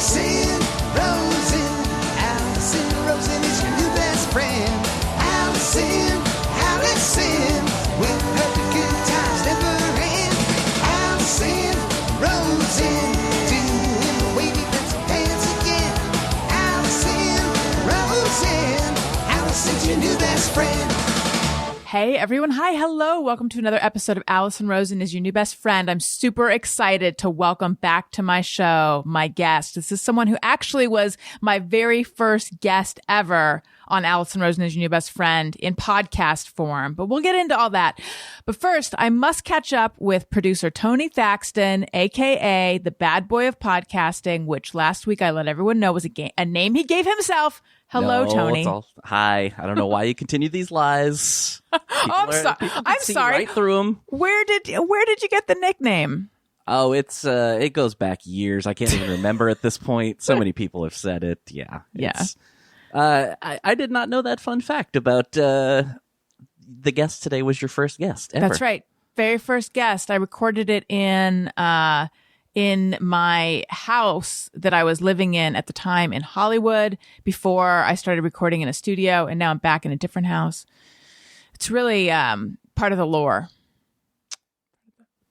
Allison Rosen. Allison Rosen is your new best friend. Allison, with her the good times never end. Allison Rosen, doing the wavy pencil dance again. Allison Rosen, Allison's your new best friend. Hey everyone. Hi. Hello. Welcome to another episode of Allison Rosen is your new best friend. I'm super excited to welcome back to my show my guest. This is someone who actually was my very first guest ever on Allison Rosen is your new best friend in podcast form, but we'll get into all that. But first, I must catch up with producer Tony Thaxton, aka the bad boy of podcasting, which last week I let everyone know was a name he gave himself. Hello, Tony. Hi. I don't know why you continue these lies. I'm sorry. Right through them. Where did you get the nickname? Oh, it goes back years. I can't even remember at this point. So many people have said it. Yeah. I did not know that fun fact about the guest today was your first guest ever. That's right. Very first guest. I recorded it in my house that I was living in at the time in Hollywood before I started recording in a studio, and now I'm back in a different house. It's really part of the lore.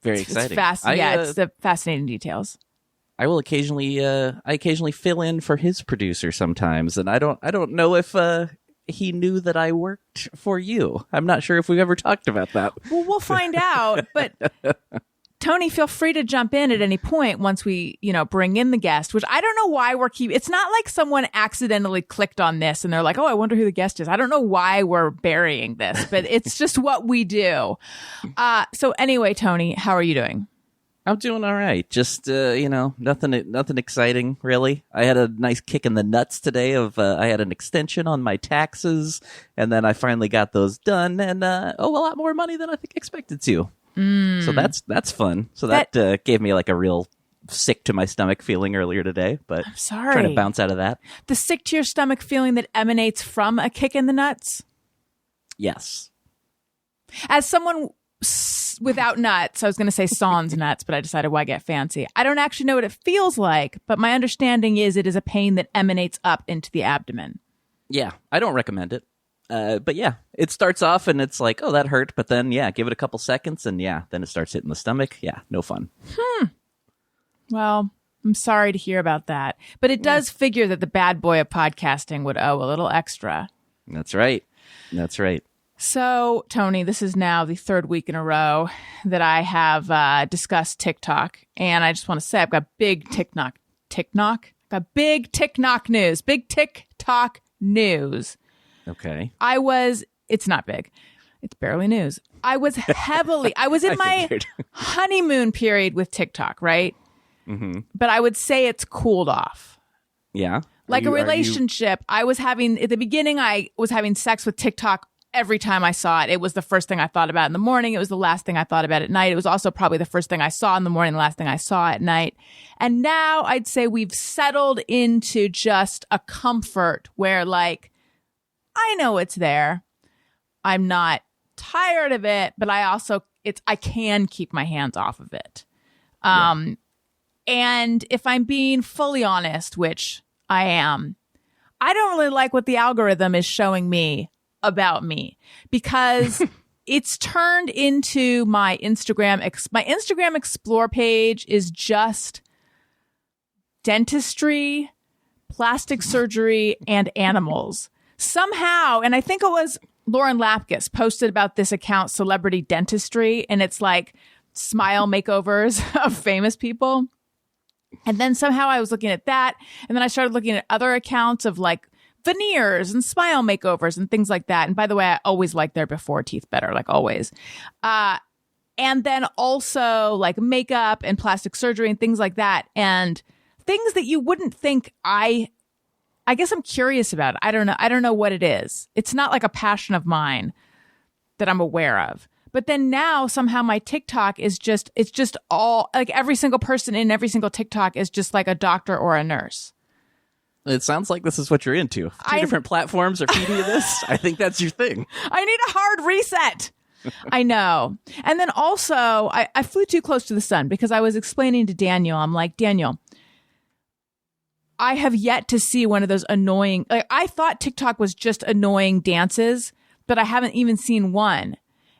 Very exciting. It's the fascinating details. I will occasionally fill in for his producer sometimes, and I don't know if he knew that I worked for you. I'm not sure if we've ever talked about that. Well, we'll find out, but Tony, feel free to jump in at any point once we, bring in the guest, which I don't know why it's not like someone accidentally clicked on this and they're like, oh, I wonder who the guest is. I don't know why we're burying this, but it's just what we do. So anyway, Tony, how are you doing? I'm doing all right. Just, nothing exciting, really. I had a nice kick in the nuts today I had an extension on my taxes, and then I finally got those done, and, a lot more money than I expected to. So that's fun. So that gave me like a real sick to my stomach feeling earlier today, but I'm sorry. Trying to bounce out of that. The sick to your stomach feeling that emanates from a kick in the nuts? Yes. As someone without nuts, I was going to say sans nuts, but I decided why get fancy. I don't actually know what it feels like, but my understanding is it is a pain that emanates up into the abdomen. Yeah, I don't recommend it. But yeah, it starts off and it's like, oh, that hurt. But then, give it a couple seconds and then it starts hitting the stomach. Yeah, no fun. Well, I'm sorry to hear about that. But it does figure that the bad boy of podcasting would owe a little extra. That's right. So, Tony, this is now the third week in a row that I have discussed TikTok. And I just want to say I've got big TikTok news. Okay. It's not big. It's barely news. I was in my honeymoon period with TikTok, right? Mm-hmm. But I would say it's cooled off. Yeah. Like a relationship. At the beginning, I was having sex with TikTok every time I saw it. It was the first thing I thought about in the morning. It was the last thing I thought about at night. It was also probably the first thing I saw in the morning, the last thing I saw at night. And now I'd say we've settled into just a comfort where I know it's there. I'm not tired of it, but I can keep my hands off of it. And if I'm being fully honest, which I am, I don't really like what the algorithm is showing me about me because it's turned into my Instagram Explore page is just dentistry, plastic surgery, and animals. Somehow, and I think it was Lauren Lapkus posted about this account, Celebrity Dentistry, and it's like smile makeovers of famous people. And then somehow I was looking at that, and then I started looking at other accounts of like veneers and smile makeovers and things like that. And by the way, I always like their before teeth better, like always. And then also like makeup and plastic surgery and things like that, and things that you wouldn't think I guess I'm curious about it. I don't know what it is. It's not like a passion of mine that I'm aware of. But then now somehow my TikTok it's just all like every single person in every single TikTok is just like a doctor or a nurse. It sounds like this is what you're into. Two different platforms are feeding you this. I think that's your thing. I need a hard reset. I know. And then also I flew too close to the sun because I was explaining to Daniel, I'm like, Daniel, I have yet to see one of those annoying, like I thought TikTok was just annoying dances, but I haven't even seen one.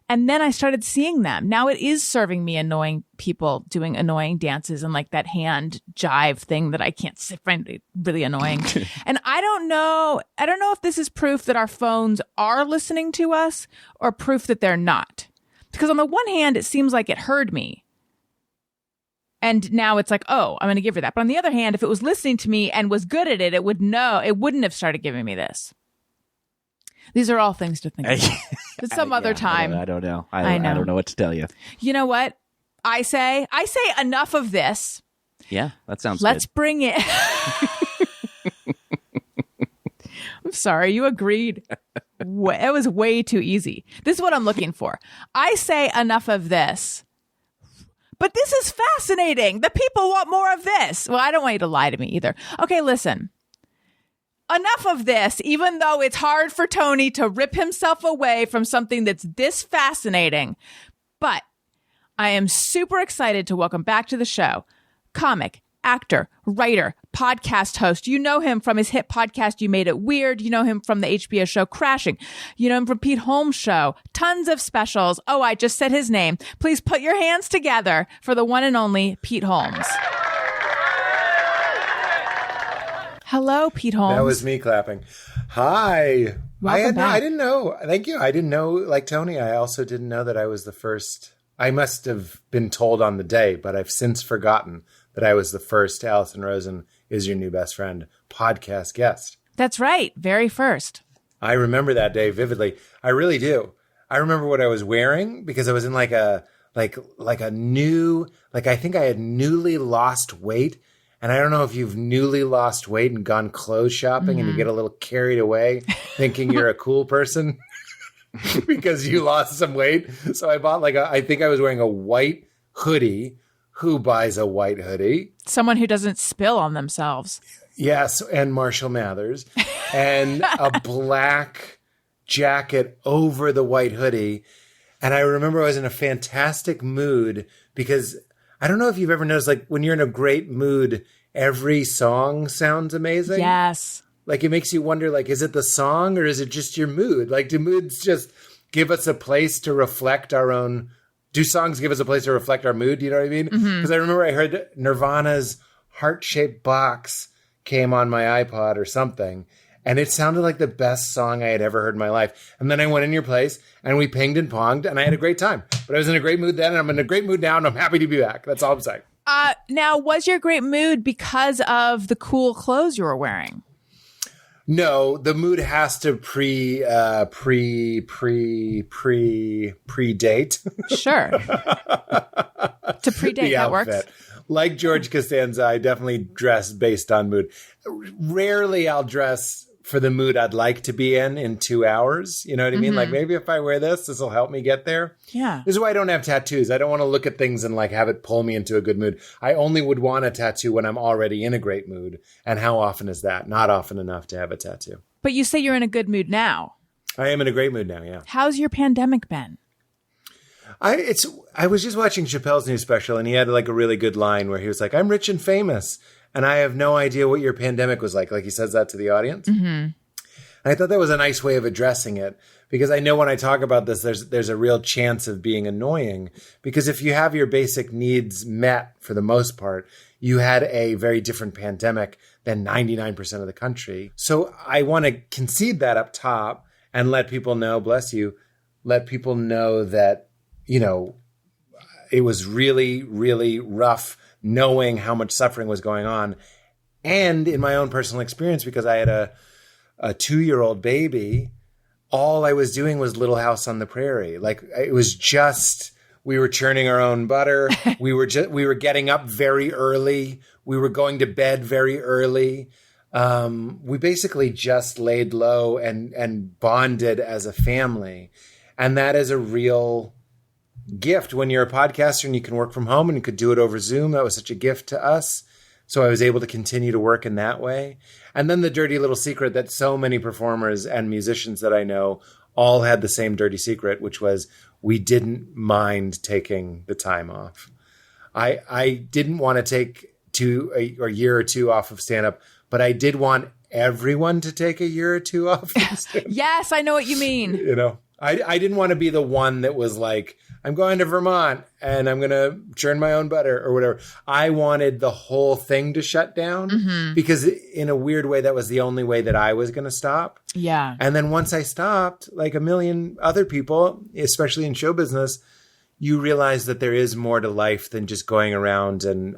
And then I started seeing them. Now it is serving me annoying people doing annoying dances and like that hand jive thing that I can't find really annoying. And I don't know if this is proof that our phones are listening to us or proof that they're not. Because on the one hand, it seems like it heard me. And now it's like, oh, I'm going to give her that. But on the other hand, if it was listening to me and was good at it, it wouldn't have started giving me this. These are all things to think about. But some other time. I don't know. I know. I don't know what to tell you. You know what? I say enough of this. Yeah, that sounds Let's good. bring it. I'm sorry, you agreed. It was way too easy. This is what I'm looking for. I say enough of this. But this is fascinating. The people want more of this. Well, I don't want you to lie to me either. Okay, listen. Enough of this, even though it's hard for Tony to rip himself away from something that's this fascinating. But I am super excited to welcome back to the show comic, actor, writer, podcast host. You know him from his hit podcast, You Made It Weird. You know him from the HBO show Crashing. You know him from Pete Holmes' show. Tons of specials. Oh, I just said his name. Please put your hands together for the one and only Pete Holmes. Hello, Pete Holmes. That was me clapping. Hi. Welcome back. I didn't know. Thank you. I didn't know, like Tony, I also didn't know that I was the first. I must have been told on the day, but I've since forgotten that I was the first Allison Rosen Is Your New Best Friend podcast guest. That's right. Very first. I remember that day vividly. I really do. I remember what I was wearing because I was in like a new, I think I had newly lost weight. And I don't know if you've newly lost weight and gone clothes shopping and you get a little carried away thinking you're a cool person because you lost some weight. So I bought I think I was wearing a white hoodie. Who buys a white hoodie? Someone who doesn't spill on themselves. Yes, and Marshall Mathers. And a black jacket over the white hoodie. And I remember I was in a fantastic mood because I don't know if you've ever noticed, when you're in a great mood, every song sounds amazing. Yes. It makes you wonder, is it the song or is it just your mood? Do moods just give us a place to reflect our own? Do songs give us a place to reflect our mood? Do you know what I mean? Because I remember I heard Nirvana's Heart-Shaped Box came on my iPod or something. And it sounded like the best song I had ever heard in my life. And then I went in your place and we pinged and ponged and I had a great time. But I was in a great mood then and I'm in a great mood now and I'm happy to be back. That's all I'm saying. Now, was your great mood because of the cool clothes you were wearing? No, the mood has to predate. Sure. To predate, the that outfit. works. Like George Costanza, I definitely dress based on mood. Rarely I'll dress for the mood I'd like to be in 2 hours. You know what I mean? Maybe if I wear this will help me get there. Yeah. This is why I don't have tattoos. I don't want to look at things and have it pull me into a good mood. I only would want a tattoo when I'm already in a great mood. And how often is that? Not often enough to have a tattoo. But you say you're in a good mood now. I am in a great mood now, yeah. How's your pandemic been? I was just watching Chappelle's new special and he had a really good line where he was like, I'm rich and famous and I have no idea what your pandemic was like. He says that to the audience. Mm-hmm. And I thought that was a nice way of addressing it because I know when I talk about this, there's a real chance of being annoying because if you have your basic needs met for the most part, you had a very different pandemic than 99% of the country. So I want to concede that up top and let people know, bless you, let people know that, it was really, really rough knowing how much suffering was going on. And in my own personal experience, because I had a 2-year-old baby, all I was doing was Little House on the Prairie. It was just, we were churning our own butter. we were getting up very early. We were going to bed very early. We basically just laid low and bonded as a family. And that is a real gift when you're a podcaster and you can work from home and you could do it over Zoom. That was such a gift to us. So I was able to continue to work in that way. And then the dirty little secret that so many performers and musicians that I know all had the same dirty secret, which was we didn't mind taking the time off. I didn't want to take a year or two off of stand-up, but I did want everyone to take a year or two off of stand-up. Yes, I know what you mean. You know, I didn't want to be the one that was like, I'm going to Vermont and I'm going to churn my own butter or whatever. I wanted the whole thing to shut down because in a weird way, that was the only way that I was going to stop. Yeah. And then once I stopped, like a million other people, especially in show business, you realize that there is more to life than just going around and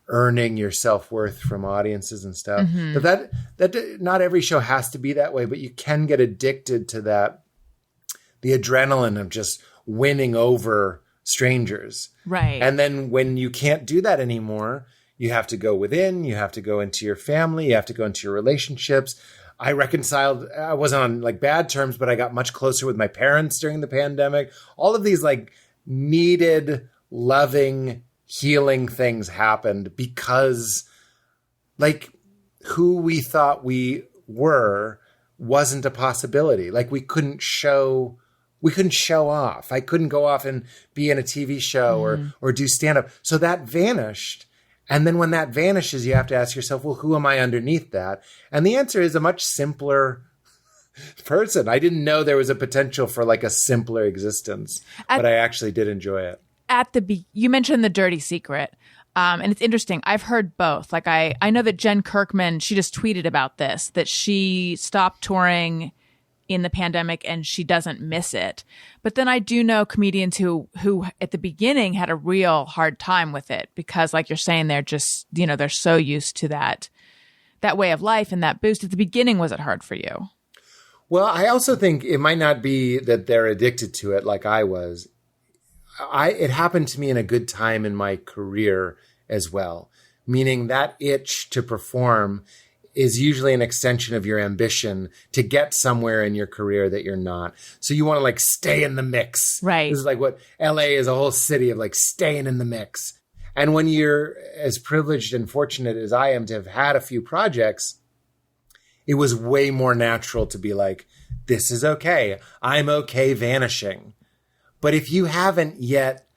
earning your self-worth from audiences and stuff. But that not every show has to be that way, but you can get addicted to that, the adrenaline of just winning over strangers. Right. And then when you can't do that anymore, you have to go within, you have to go into your family, you have to go into your relationships. I reconciled, I wasn't on like bad terms, but I got much closer with my parents during the pandemic. All of these like needed, loving, healing things happened because like who we thought we were wasn't a possibility. Like we couldn't show off. I couldn't go off and be in a TV show or do stand-up. So that vanished. And then when that vanishes, you have to ask yourself, well, who am I underneath that? And the answer is a much simpler person. I didn't know there was a potential for like a simpler existence, but I actually did enjoy it. You mentioned The Dirty Secret. And it's interesting. I've heard both. Like I know that Jen Kirkman, she just tweeted about this, that she stopped touring in the pandemic and she doesn't miss it. But then I do know comedians who at the beginning had a real hard time with it because like you're saying, they're just, you know, they're so used to that way of life and that boost. At the beginning, was it hard for you? Well, I also think it might not be that they're addicted to it like I was. It happened to me in a good time in my career as well, meaning that itch to perform is usually an extension of your ambition to get somewhere in your career that you're not. So you want to like stay in the mix. Right. This is like what LA is, a whole city of like staying in the mix. And when you're as privileged and fortunate as I am to have had a few projects, it was way more natural to be like, this is okay. I'm okay vanishing. But if you haven't yet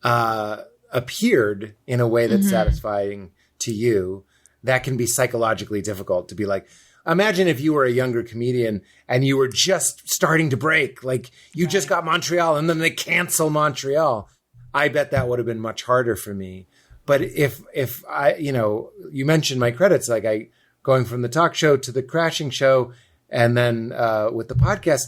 appeared in a way that's satisfying to you, that can be psychologically difficult to be like, imagine if you were a younger comedian and you were just starting to break, like you just got Montreal and then they cancel Montreal. I bet that would have been much harder for me. But if I, you know, you mentioned my credits, like going from the talk show to the crashing show and then with the podcast,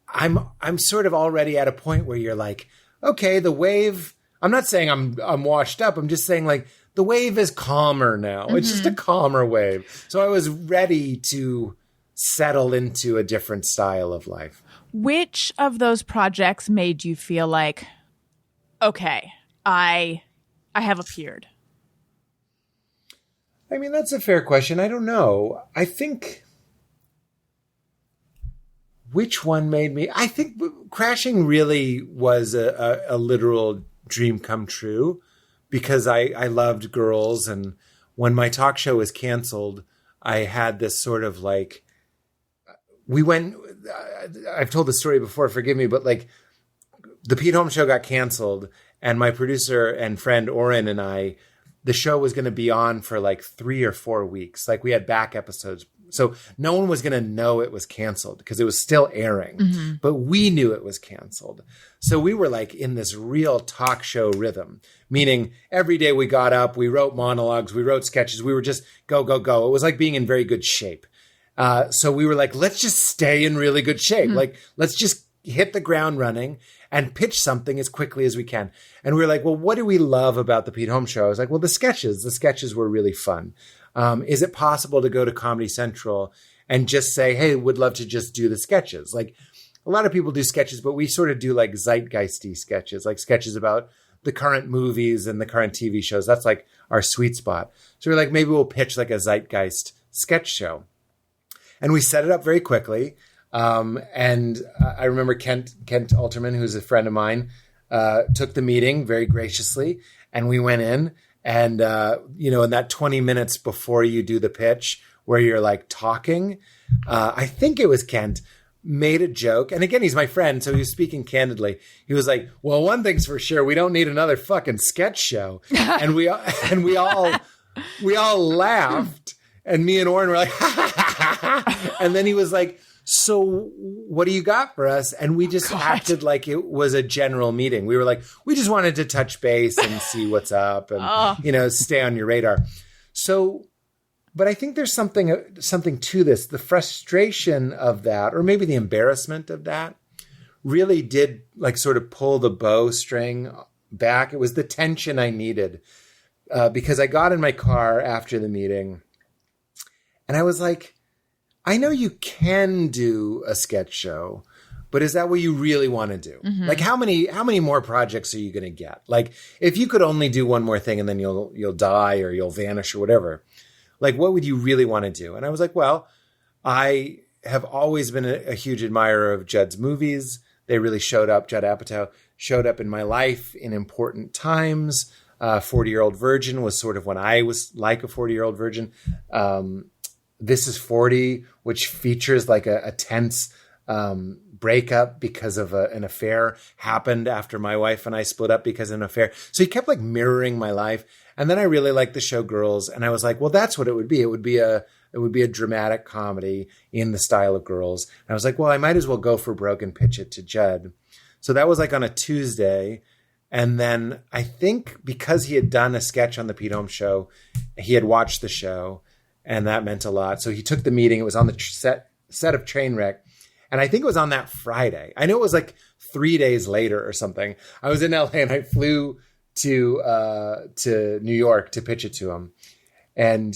I'm sort of already at a point where you're like, okay, the wave, I'm not saying I'm washed up. I'm just saying like the wave is calmer now. It's just a calmer wave. So I was ready to settle into a different style of life. Which of those projects made you feel like, okay, I have appeared? I mean, that's a fair question. I don't know. I think which one made me, I think crashing really was a literal dream come true. Because I loved girls, and when my talk show was canceled, I had this sort of like, I've told the story before, forgive me, but like the Pete Holmes show got canceled and my producer and friend Oren and I, the show was going to be on for like 3 or 4 weeks. Like we had back episodes. So no one was going to know it was canceled because it was still airing, but we knew it was canceled. So we were like in this real talk show rhythm, meaning every day we got up, we wrote monologues, we wrote sketches. We were just go, go, go. It was like being in very good shape. So we were like, let's just stay in really good shape. Like, let's just hit the ground running and pitch something as quickly as we can. And we were like, well, what do we love about the Pete Holmes show? I was like, well, the sketches were really fun. Is it possible to go to Comedy Central and just say, hey, would love to just do the sketches? Like a lot of people do sketches, but we sort of do like zeitgeisty sketches, like sketches about the current movies and the current TV shows. That's like our sweet spot. So we're like, maybe we'll pitch like a zeitgeist sketch show. And we set it up very quickly. And I remember Kent Alterman, who's a friend of mine, took the meeting very graciously. And we went in. And, in that 20 minutes before you do the pitch where you're like talking, I think it was Kent, made a joke. And again, he's my friend, so he was speaking candidly. He was like, well, one thing's for sure, we don't need another fucking sketch show. And we all laughed. And me and Oren were like, and then he was like, so what do you got for us? And we just acted like it was a general meeting. We were like, we just wanted to touch base and see what's up and, stay on your radar. So, but I think there's something to this. The frustration of that, or maybe the embarrassment of that, really did like sort of pull the bowstring back. It was the tension I needed because I got in my car after the meeting and I was like, I know you can do a sketch show, but is that what you really want to do? Mm-hmm. Like how many more projects are you going to get? Like if you could only do one more thing and then you'll die or you'll vanish or whatever, like what would you really want to do? And I was like, well, I have always been a huge admirer of Judd's movies. They really showed up. Judd Apatow showed up in my life in important times. 40-Year-Old Virgin was sort of when I was like a 40-year-old virgin. This is 40, which features like a tense breakup because of an affair happened after my wife and I split up because of an affair. So he kept like mirroring my life. And then I really liked the show Girls. And I was like, well, that's what it would be. It would be a dramatic comedy in the style of Girls. And I was like, well, I might as well go for broke and pitch it to Judd. So that was like on a Tuesday. And then I think because he had done a sketch on the Pete Holmes show, he had watched the show. And that meant a lot. So he took the meeting. It was on the set of Trainwreck. And I think it was on that Friday. I know it was like 3 days later or something. I was in LA and I flew to New York to pitch it to him. And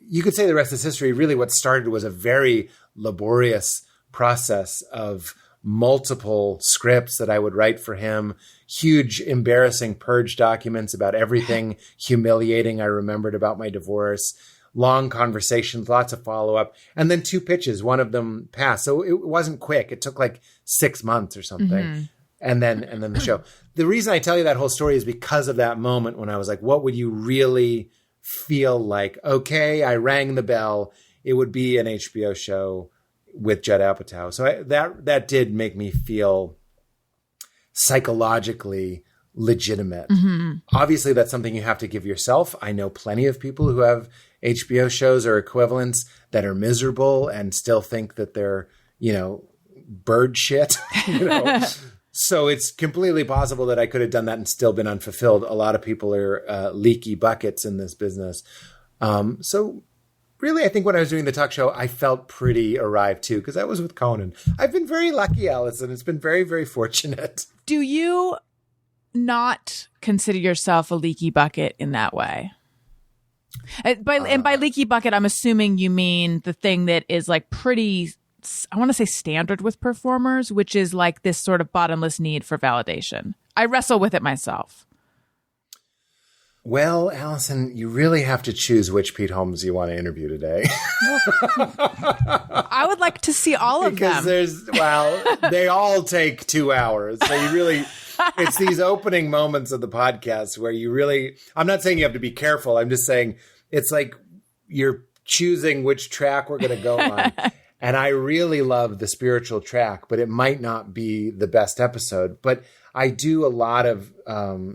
you could say the rest is history. Really what started was a very laborious process of multiple scripts that I would write for him, huge embarrassing purge documents about everything humiliating I remembered about my divorce, long conversations, lots of follow-up, and then 2 pitches. One of them passed. So it wasn't quick. It took like 6 months or something. Mm-hmm. And then the show. The reason I tell you that whole story is because of that moment when I was like, what would you really feel like? Okay, I rang the bell. It would be an HBO show with Judd Apatow. So that did make me feel psychologically legitimate. Mm-hmm. Obviously, that's something you have to give yourself. I know plenty of people who have HBO shows or equivalents that are miserable and still think that they're, bird shit. So it's completely possible that I could have done that and still been unfulfilled. A lot of people are leaky buckets in this business. So really, I think when I was doing the talk show, I felt pretty arrived too, because I was with Conan. I've been very lucky, Allison. It's been very, very fortunate. Do you not consider yourself a leaky bucket in that way? And by leaky bucket, I'm assuming you mean the thing that is like pretty, I want to say standard with performers, which is like this sort of bottomless need for validation. I wrestle with it myself. Well, Allison, you really have to choose which Pete Holmes you want to interview today. I would like to see all of them. Because they all take 2 hours. So you really, it's these opening moments of the podcast where you really, I'm not saying you have to be careful. I'm just saying it's like you're choosing which track we're going to go on. And I really love the spiritual track, but it might not be the best episode. But I do a lot of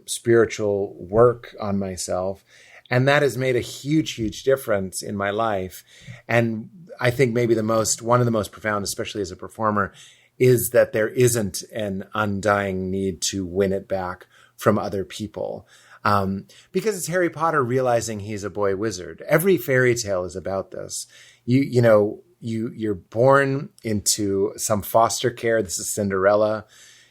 spiritual work on myself, and that has made a huge, huge difference in my life. And I think maybe one of the most profound, especially as a performer, is that there isn't an undying need to win it back from other people. Because it's Harry Potter realizing he's a boy wizard. Every fairy tale is about this. You're born into some foster care. This is Cinderella,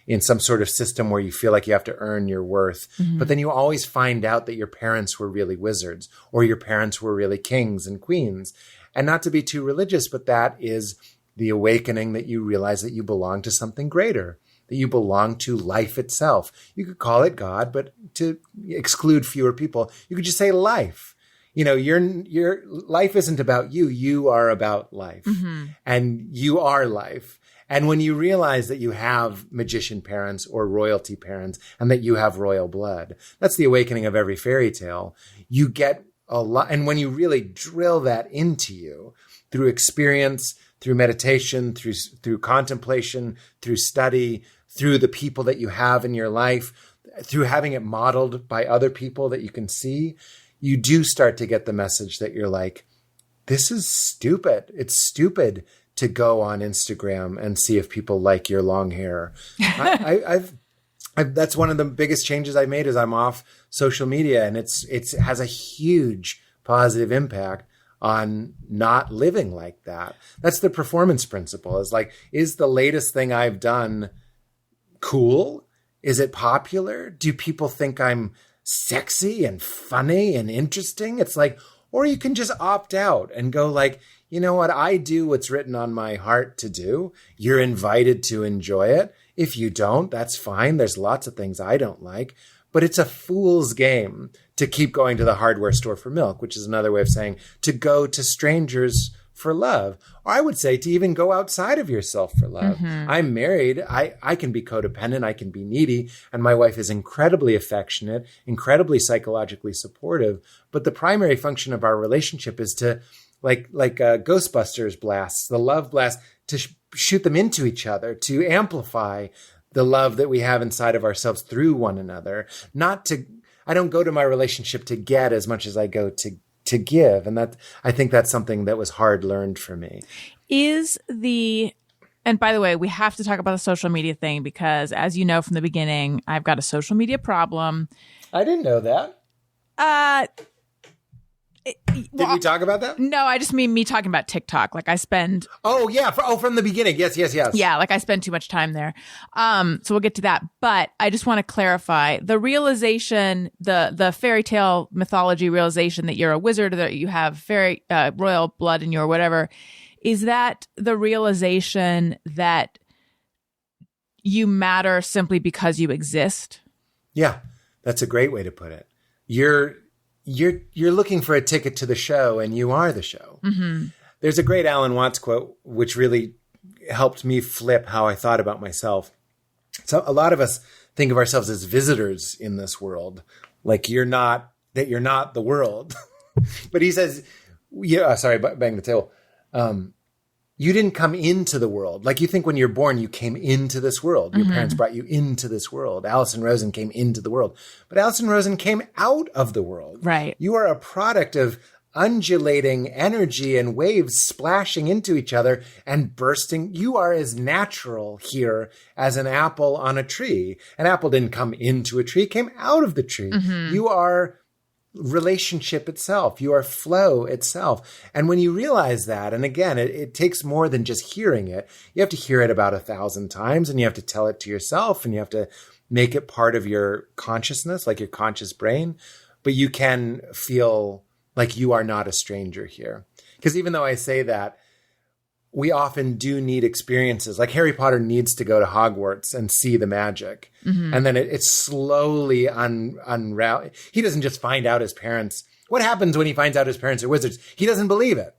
in some sort of system where you feel like you have to earn your worth. Mm-hmm. But then you always find out that your parents were really wizards, or your parents were really kings and queens. And not to be too religious, but that is the awakening that you realize that you belong to something greater, that you belong to life itself. You could call it God, but to exclude fewer people, you could just say life. Your life isn't about you. You are about life. Mm-hmm. And you are life. And when you realize that you have magician parents or royalty parents and that you have royal blood, that's the awakening of every fairy tale. You get a lot. And when you really drill that into you through experience, through meditation, through contemplation, through study, through the people that you have in your life, through having it modeled by other people that you can see, you do start to get the message that you're like, this is stupid. It's stupid to go on Instagram and see if people like your long hair. That's one of the biggest changes I made is I'm off social media, and it has a huge positive impact on not living like that. That's the performance principle. Is like, is the latest thing I've done cool? Is it popular? Do people think I'm sexy and funny and interesting? It's like, or you can just opt out and go like, you know what? I do what's written on my heart to do. You're invited to enjoy it. If you don't, that's fine. There's lots of things I don't like, but it's a fool's game to keep going to the hardware store for milk, which is another way of saying to go to strangers for love. Or I would say to even go outside of yourself for love. Mm-hmm. I'm married. I can be codependent. I can be needy. And my wife is incredibly affectionate, incredibly psychologically supportive. But the primary function of our relationship is to like Ghostbusters blasts, the love blast, to shoot them into each other, to amplify the love that we have inside of ourselves through one another. I don't go to my relationship to get as much as I go to give. And I think that's something that was hard learned for me. And by the way, we have to talk about the social media thing because as you know from the beginning, I've got a social media problem. I didn't know that. Did we talk about that? No, I just mean me talking about TikTok. Like I spend. Oh yeah. From the beginning. Yes. Yeah. Like I spend too much time there. So we'll get to that. But I just want to clarify the realization, the fairy tale mythology realization that you're a wizard, or that you have fairy royal blood in you or whatever. Is that the realization that you matter simply because you exist? Yeah, that's a great way to put it. You're looking for a ticket to the show, and you are the show. Mm-hmm. There's a great Alan Watts quote, which really helped me flip how I thought about myself. So a lot of us think of ourselves as visitors in this world, like you're not the world. But he says, bang the table. You didn't come into the world. Like you think when you're born, you came into this world. Your parents brought you into this world. Alison Rosen came into the world. But Alison Rosen came out of the world. Right. You are a product of undulating energy and waves splashing into each other and bursting. You are as natural here as an apple on a tree. An apple didn't come into a tree, it came out of the tree. Mm-hmm. You are relationship itself. You are flow itself. And when you realize that, and again, it takes more than just hearing it. You have to hear it about 1,000 times, and you have to tell it to yourself, and you have to make it part of your consciousness, like your conscious brain. But you can feel like you are not a stranger here. Because even though I say that, we often do need experiences. Like Harry Potter needs to go to Hogwarts and see the magic. Mm-hmm. And then it slowly unravels. He doesn't just find out his parents. What happens when he finds out his parents are wizards? He doesn't believe it.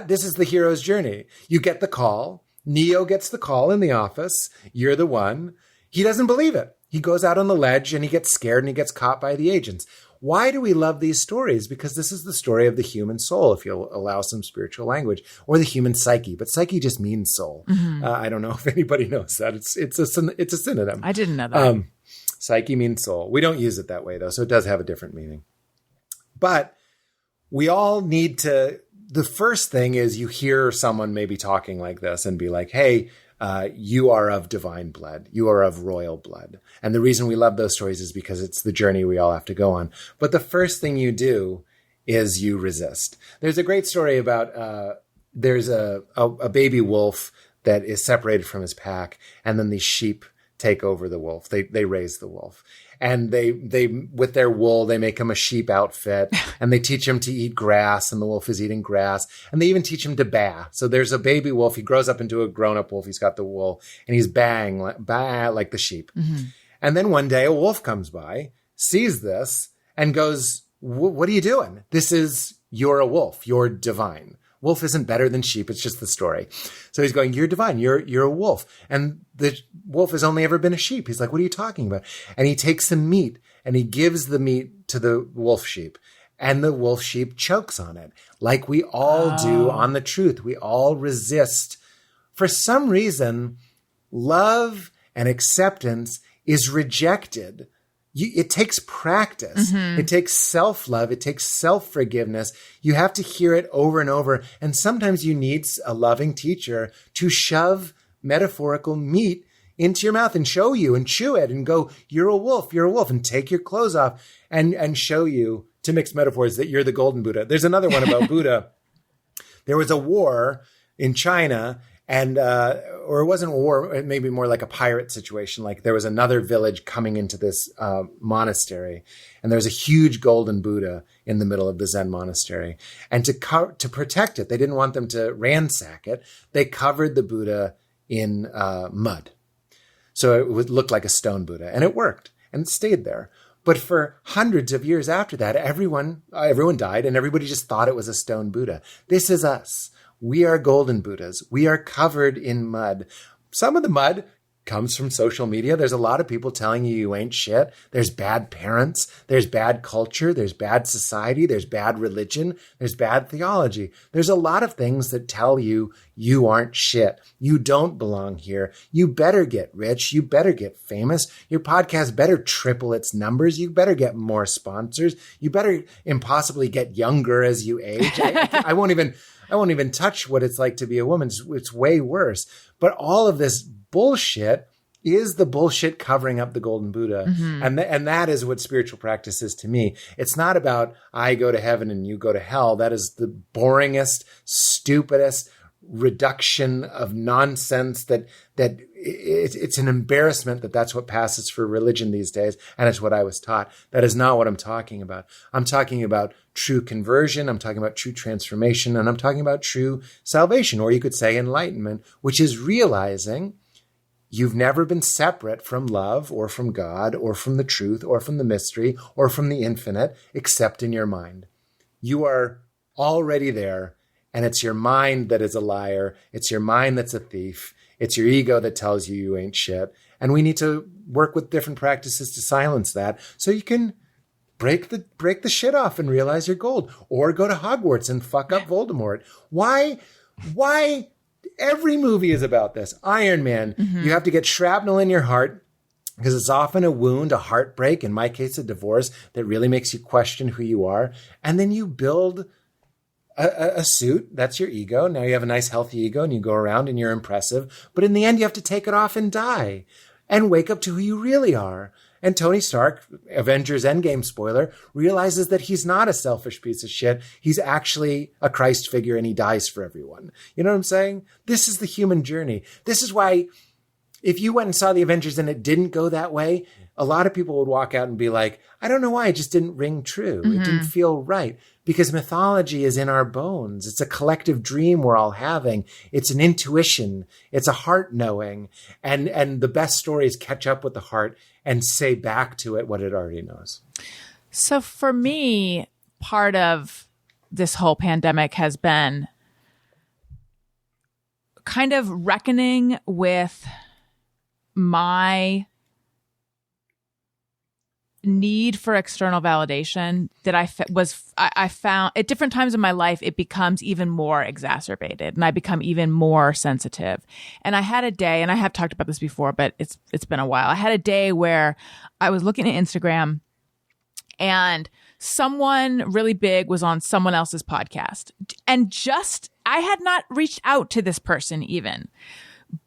This is the hero's journey. You get the call. Neo gets the call in the office. You're the one. He doesn't believe it. He goes out on the ledge and he gets scared and he gets caught by the agents. Why do we love these stories? Because this is the story of the human soul, if you'll allow some spiritual language, or the human psyche. But psyche just means soul. Mm-hmm. I don't know if anybody knows that. It's a synonym. I didn't know that. Psyche means soul. We don't use it that way, though, so it does have a different meaning. But we all need to... The first thing is you hear someone maybe talking like this and be like, hey, you are of divine blood. You are of royal blood. And the reason we love those stories is because it's the journey we all have to go on. But the first thing you do is you resist. There's a great story about, there's a baby wolf that is separated from his pack. And then these sheep take over the wolf. They raise the wolf. And they with their wool, they make him a sheep outfit, and they teach him to eat grass, and the wolf is eating grass. And they even teach him to baa. So there's a baby wolf. He grows up into a grown-up wolf. He's got the wool, and he's baa like the sheep. Mm-hmm. And then one day a wolf comes by, sees this, and goes, what are you doing? You're a wolf. You're divine. Wolf isn't better than sheep. It's just the story. So he's going, you're divine. You're a wolf. And the wolf has only ever been a sheep. He's like, what are you talking about? And he takes some meat and he gives the meat to the wolf sheep. and the wolf sheep chokes on it, like we all do on the truth. We all resist. For some reason, love and acceptance is rejected. It takes practice. It takes self-love. It takes self-forgiveness. You have to hear it over and over. And sometimes you need a loving teacher to shove metaphorical meat into your mouth and show you and chew it and go, you're a wolf, and take your clothes off and show you, to mix metaphors, that you're the golden Buddha. There's another one about Buddha. There was a war in China, and or it wasn't a war, it may be more like a pirate situation. Like there was another village coming into this monastery, and there was a huge golden Buddha in the middle of the Zen monastery. And to protect it, they didn't want them to ransack it. They covered the Buddha in mud. So it would look like a stone Buddha, and it worked, and it stayed there. But for hundreds of years after that, everyone died, and everybody just thought it was a stone Buddha. This is us. We are golden Buddhas. We are covered in mud. Some of the mud comes from social media. There's a lot of people telling you ain't shit. There's bad parents. There's bad culture. There's bad society. There's bad religion. There's bad theology. There's a lot of things that tell you you aren't shit. You don't belong here. You better get rich. You better get famous. Your podcast better triple its numbers. You better get more sponsors. You better impossibly get younger as you age. I won't even touch what it's like to be a woman. It's way worse. But all of this bullshit is the bullshit covering up the golden Buddha. And that is what spiritual practice is to me. It's not about I go to heaven and you go to hell. That is the boringest, stupidest reduction of nonsense that it's an embarrassment that that's what passes for religion these days. And it's what I was taught. That is not what I'm talking about. I'm talking about true conversion. I'm talking about true transformation. And I'm talking about true salvation, or you could say enlightenment, which is realizing you've never been separate from love or from God or from the truth or from the mystery or from the infinite, except in your mind. You are already there, and it's your mind that is a liar. It's your mind that's a thief. It's your ego that tells you you ain't shit. And we need to work with different practices to silence that, so you can break the shit off and realize you're gold, or go to Hogwarts and fuck up Voldemort. Why? Every movie is about this. Iron Man, you have to get shrapnel in your heart because it's often a wound, a heartbreak, in my case, a divorce that really makes you question who you are. And then you build a suit. That's your ego. Now you have a nice, healthy ego and you go around and you're impressive. But in the end, you have to take it off and die and wake up to who you really are. And Tony Stark, Avengers Endgame spoiler, realizes that he's not a selfish piece of shit. He's actually a Christ figure, and he dies for everyone. You know what I'm saying? This is the human journey. This is why if you went and saw the Avengers and it didn't go that way, a lot of people would walk out and be like, I don't know why, it just didn't ring true. It didn't feel right. Because mythology is in our bones. It's a collective dream we're all having. It's an intuition. It's a heart knowing. And the best stories catch up with the heart and say back to it what it already knows. So for me, part of this whole pandemic has been kind of reckoning with my need for external validation that I found at different times in my life. It becomes even more exacerbated, and I become even more sensitive. And I had a day, and I have talked about this before, but it's been a while. I had a day where I was looking at Instagram, and someone really big was on someone else's podcast, and I had not reached out to this person even.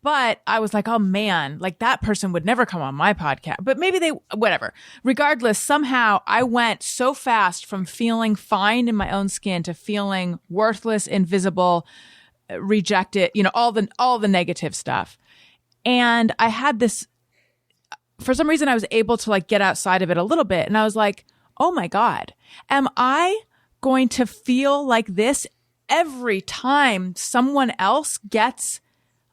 But I was like, oh man, like that person would never come on my podcast, but maybe whatever. Regardless, somehow I went so fast from feeling fine in my own skin to feeling worthless, invisible, rejected, all the negative stuff. And I had this, for some reason I was able to like get outside of it a little bit. And I was like, oh my God, am I going to feel like this every time someone else gets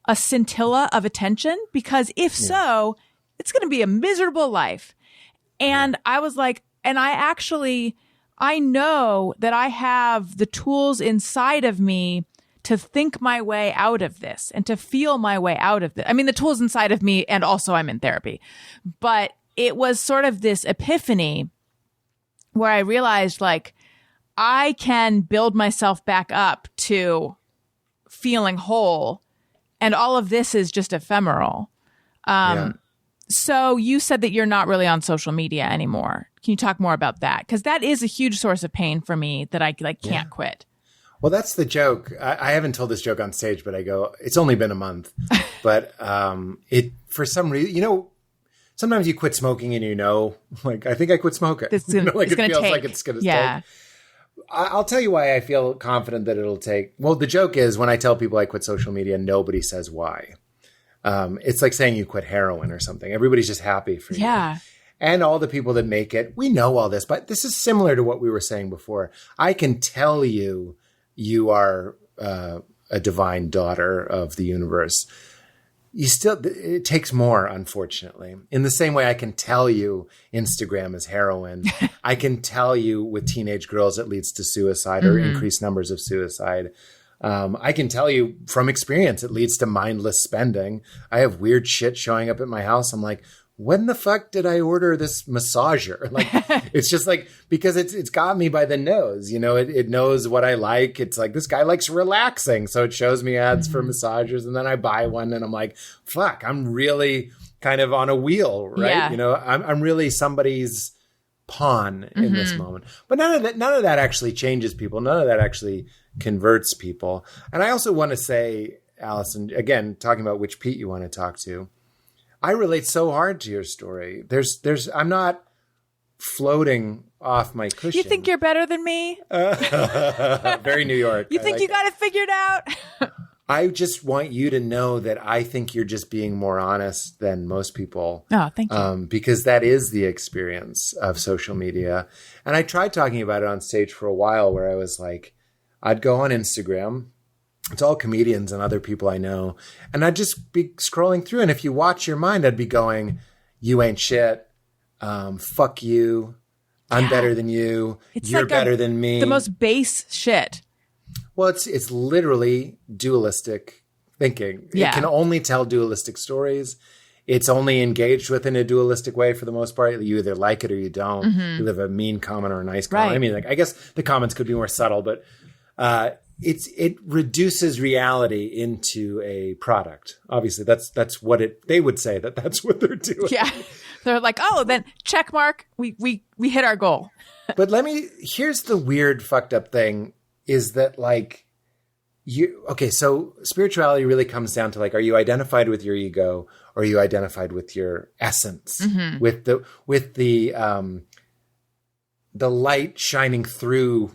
a scintilla of attention? Because if so, it's going to be a miserable life. And I was like, and I know that I have the tools inside of me to think my way out of this and to feel my way out of this. I mean, the tools inside of me, and also I'm in therapy, but it was sort of this epiphany where I realized like, I can build myself back up to feeling whole. And all of this is just ephemeral. So you said that you're not really on social media anymore. Can you talk more about that? Because that is a huge source of pain for me that I can't quit. Well, that's the joke. I haven't told this joke on stage, but I go, it's only been a month. But for some reason, sometimes you quit smoking and I think I quit smoking. It feels like it's going to take. I'll tell you why I feel confident that it'll take. Well, the joke is when I tell people I quit social media, nobody says why. It's like saying you quit heroin or something. Everybody's just happy for you. Yeah. And all the people that make it, we know all this, but this is similar to what we were saying before. I can tell you are a divine daughter of the universe. It takes more, unfortunately. In the same way I can tell you Instagram is heroin. I can tell you with teenage girls it leads to suicide or increased numbers of suicide. I can tell you from experience it leads to mindless spending. I have weird shit showing up at my house. I'm like, when the fuck did I order this massager? Like, it's just like, because it's got me by the nose, it knows what I like. It's like, this guy likes relaxing. So it shows me ads for massagers and then I buy one and I'm like, fuck, I'm really kind of on a wheel, right? Yeah. I'm really somebody's pawn in this moment, but none of that actually changes people. None of that actually converts people. And I also want to say, Allison, again, talking about which Pete you want to talk to, I relate so hard to your story. I'm not floating off my cushion. You think you're better than me? Very New York. You think you got it figured out? I just want you to know that I think you're just being more honest than most people. Oh, thank you. Because that is the experience of social media. And I tried talking about it on stage for a while where I was like, I'd go on Instagram. It's all comedians and other people I know. And I'd just be scrolling through. And if you watch your mind, I'd be going, you ain't shit. Fuck you. I'm better than you. You're better than me. The most base shit. Well, it's literally dualistic thinking. Yeah. It can only tell dualistic stories. It's only engaged with in a dualistic way for the most part. You either like it or you don't. You have a mean comment or a nice comment. Right. I mean, I guess the comments could be more subtle, but it reduces reality into a product. Obviously, that's what they would say that's what they're doing. Yeah. They're like, oh, then check mark. We hit our goal. But here's the weird fucked up thing is that so spirituality really comes down to are you identified with your ego or are you identified with your essence, with the light shining through.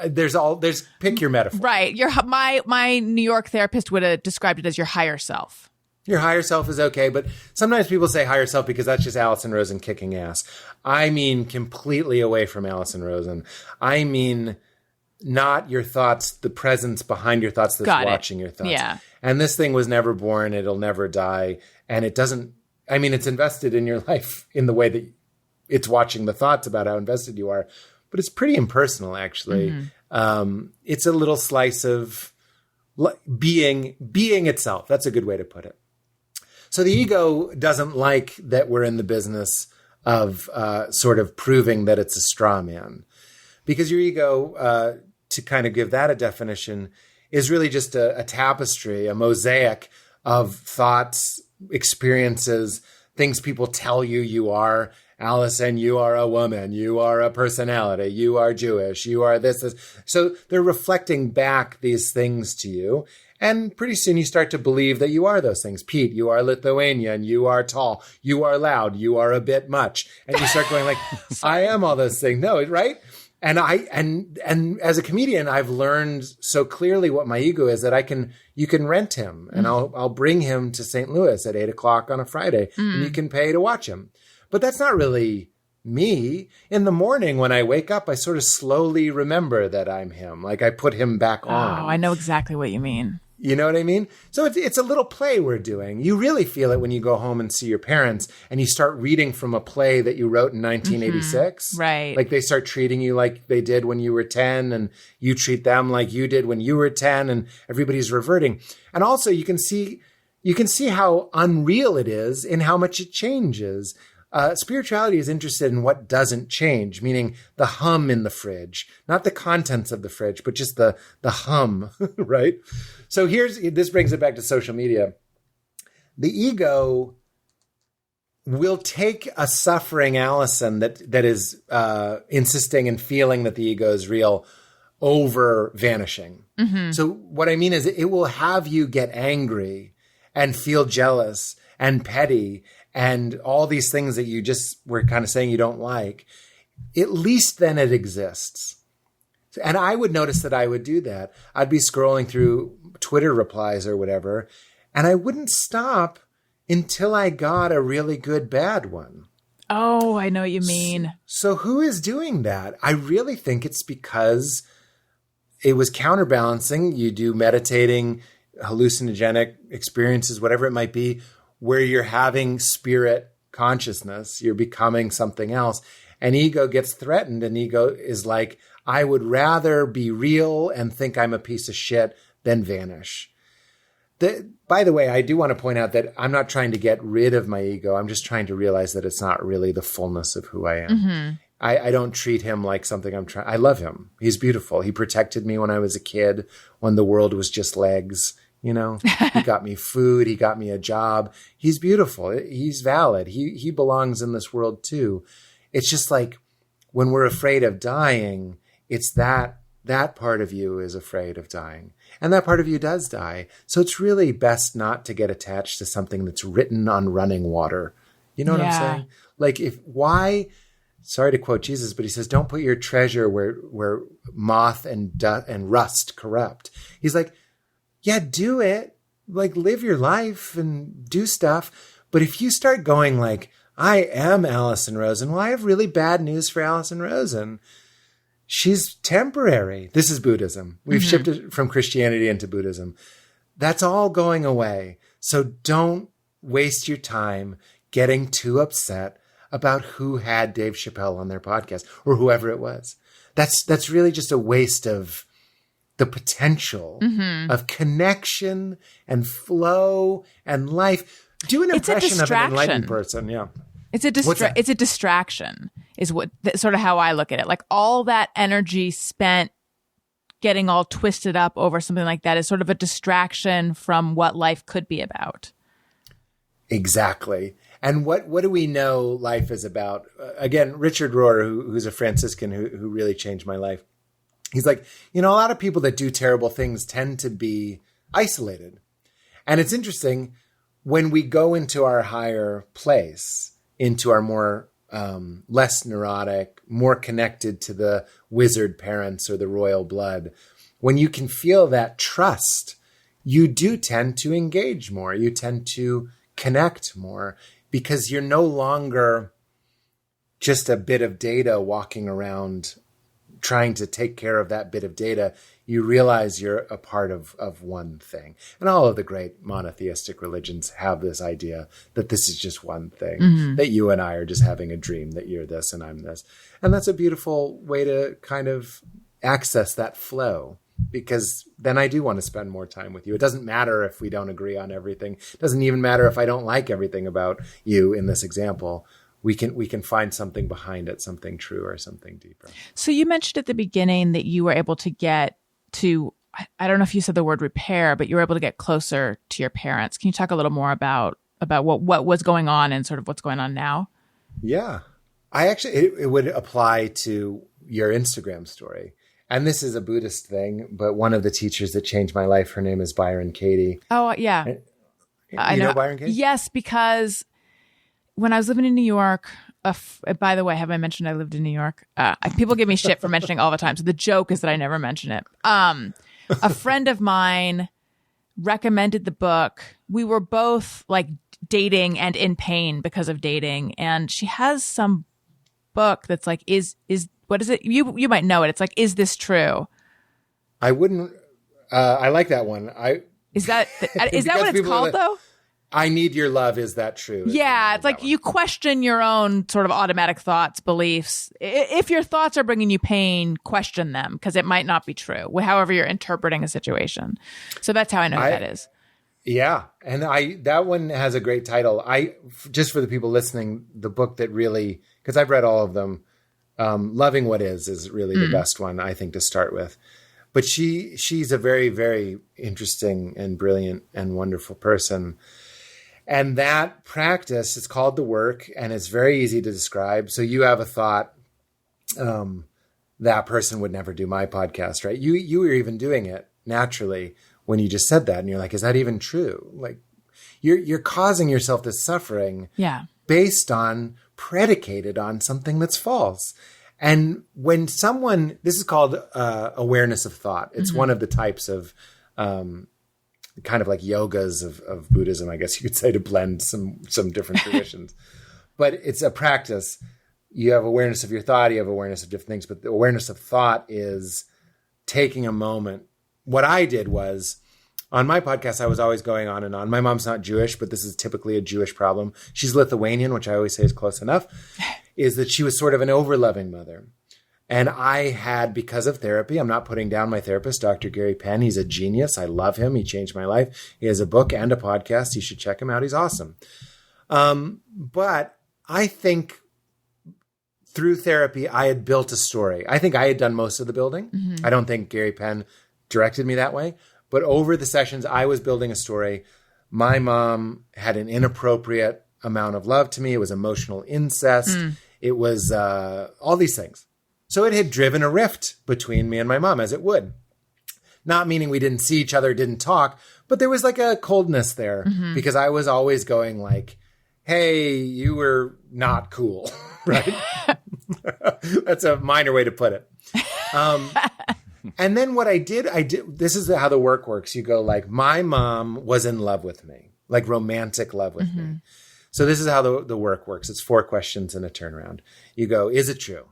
There's pick your metaphor. Right. My New York therapist would have described it as your higher self. Your higher self is okay, but sometimes people say higher self because that's just Allison Rosen kicking ass. I mean completely away from Allison Rosen. I mean not your thoughts, the presence behind your thoughts that's watching your thoughts. Yeah. And this thing was never born. It'll never die. And it's invested in your life in the way that it's watching the thoughts about how invested you are. But it's pretty impersonal, actually. It's a little slice of being itself. That's a good way to put it. So the ego doesn't like that we're in the business of sort of proving that it's a straw man. Because your ego, to kind of give that a definition, is really just a tapestry, a mosaic of thoughts, experiences, things people tell you are. Allison, you are a woman, you are a personality, you are Jewish, you are this. So they're reflecting back these things to you. And pretty soon you start to believe that you are those things. Pete, you are Lithuanian, you are tall, you are loud, you are a bit much. And you start going I am all those things. No, right? And and as a comedian, I've learned so clearly what my ego is that you can rent him and I'll bring him to St. Louis at 8:00 on a Friday and you can pay to watch him. But that's not really me. In the morning when I wake up, I sort of slowly remember that I'm him. I put him back on. Oh, I know exactly what you mean. You know what I mean? So it's a little play we're doing. You really feel it when you go home and see your parents and you start reading from a play that you wrote in 1986. Right. They start treating you like they did when you were 10 and you treat them like you did when you were 10 and everybody's reverting. And also you can see how unreal it is in how much it changes. Spirituality is interested in what doesn't change, meaning the hum in the fridge, not the contents of the fridge, but just the hum, right? So this brings it back to social media. The ego will take a suffering Allison that is insisting and feeling that the ego is real over vanishing. Mm-hmm. So what I mean is it will have you get angry and feel jealous and petty and all these things that you just were kind of saying you don't like. At least then it exists. And I would notice that I would do that. I'd be scrolling through Twitter replies or whatever, and I wouldn't stop until I got a really good bad one. Oh, I know what you mean. So who is doing that? I really think it's because it was counterbalancing. You do meditating, hallucinogenic experiences, whatever it might be, where you're having spirit consciousness, you're becoming something else. And ego gets threatened, and ego is like, I would rather be real and think I'm a piece of shit than vanish. By the way, I do want to point out that I'm not trying to get rid of my ego. I'm just trying to realize that it's not really the fullness of who I am. Mm-hmm. I don't treat him like something I'm trying. I love him. He's beautiful. He protected me when I was a kid, when the world was just legs. You know, he got me food. He got me a job. He's beautiful. He's valid. He belongs in this world too. It's just like when we're afraid of dying, it's that part of you is afraid of dying. And that part of you does die. So it's really best not to get attached to something that's written on running water. You know what I'm saying? Like sorry to quote Jesus, but he says, don't put your treasure where moth and rust corrupt. He's like, yeah, do it. Like, live your life and do stuff. But if you start going like, I am Allison Rosen, well, I have really bad news for Allison Rosen. She's temporary. This is Buddhism. We've shifted from Christianity into Buddhism. That's all going away. So don't waste your time getting too upset about who had Dave Chappelle on their podcast or whoever it was. That's really just a waste of the potential of connection and flow and life. Do an impression of an enlightened person. Yeah. It's a distraction is sort of how I look at it. Like all that energy spent getting all twisted up over something like that is sort of a distraction from what life could be about. Exactly. And what do we know life is about? Again, Richard Rohr, who's a Franciscan who really changed my life. He's like, a lot of people that do terrible things tend to be isolated. And it's interesting when we go into our higher place, into our more less neurotic, more connected to the wizard parents or the royal blood, when you can feel that trust, you do tend to engage more. You tend to connect more because you're no longer just a bit of data walking around trying to take care of that bit of data. You realize you're a part of one thing. And all of the great monotheistic religions have this idea that this is just one thing, that you and I are just having a dream that you're this and I'm this. And that's a beautiful way to kind of access that flow, because then I do want to spend more time with you. It doesn't matter if we don't agree on everything. It doesn't even matter if I don't like everything about you in this example. We can find something behind it, something true or something deeper. So you mentioned at the beginning that you were able to get to, I don't know if you said the word repair, but you were able to get closer to your parents. Can you talk a little more about what was going on and sort of what's going on now? Yeah. It would apply to your Instagram story. And this is a Buddhist thing, but one of the teachers that changed my life, her name is Byron Katie. Oh, yeah. You know Byron Katie? Yes, because when I was living in New York, by the way, have I mentioned I lived in New York? People give me shit for mentioning all the time. So the joke is that I never mention it. A friend of mine recommended the book. We were both like dating and in pain because of dating. And she has some book that's like, what is it? You might know it. It's like, is this true? I wouldn't. I like that one. Is that what it's called though? I need your love. Is that true? Yeah. It's like you question your own sort of automatic thoughts, beliefs. If your thoughts are bringing you pain, question them because it might not be true, however you're interpreting a situation. So that's how I know who that is. Yeah. And that one has a great title. Just for the people listening, the book that really, because I've read all of them, Loving What Is really the best one, I think, to start with. But she's a very, very interesting and brilliant and wonderful person. And that practice, it's called The Work, and it's very easy to describe. So you have a thought, that person would never do my podcast, right? You were even doing it naturally when you just said that, and you're like, is that even true? Like, you're causing yourself this suffering, based on, predicated on something that's false. And when this is called awareness of thought. It's one of the types of kind of like yogas of Buddhism, I guess you could say, to blend some different traditions. But it's a practice. You have awareness of your thought, you have awareness of different things, but the awareness of thought is taking a moment. What I did was, on my podcast, I was always going on and on. My mom's not Jewish, but this is typically a Jewish problem. She's Lithuanian, which I always say is close enough, is that she was sort of an overloving mother. And I had, because of therapy, I'm not putting down my therapist, Dr. Gary Penn. He's a genius. I love him. He changed my life. He has a book and a podcast. You should check him out. He's awesome. But I think through therapy, I had built a story. I think I had done most of the building. I don't think Gary Penn directed me that way. But over the sessions, I was building a story. My mom had an inappropriate amount of love to me. It was emotional incest. It was all these things. So it had driven a rift between me and my mom, as it would. Not meaning we didn't see each other, didn't talk, but there was like a coldness there because I was always going like, hey, you were not cool, right? That's a minor way to put it. And then what I did, this is how the work works. You go like, my mom was in love with me, like romantic love with me. So this is how the work works. It's 4 questions and a turnaround. You go, is it true?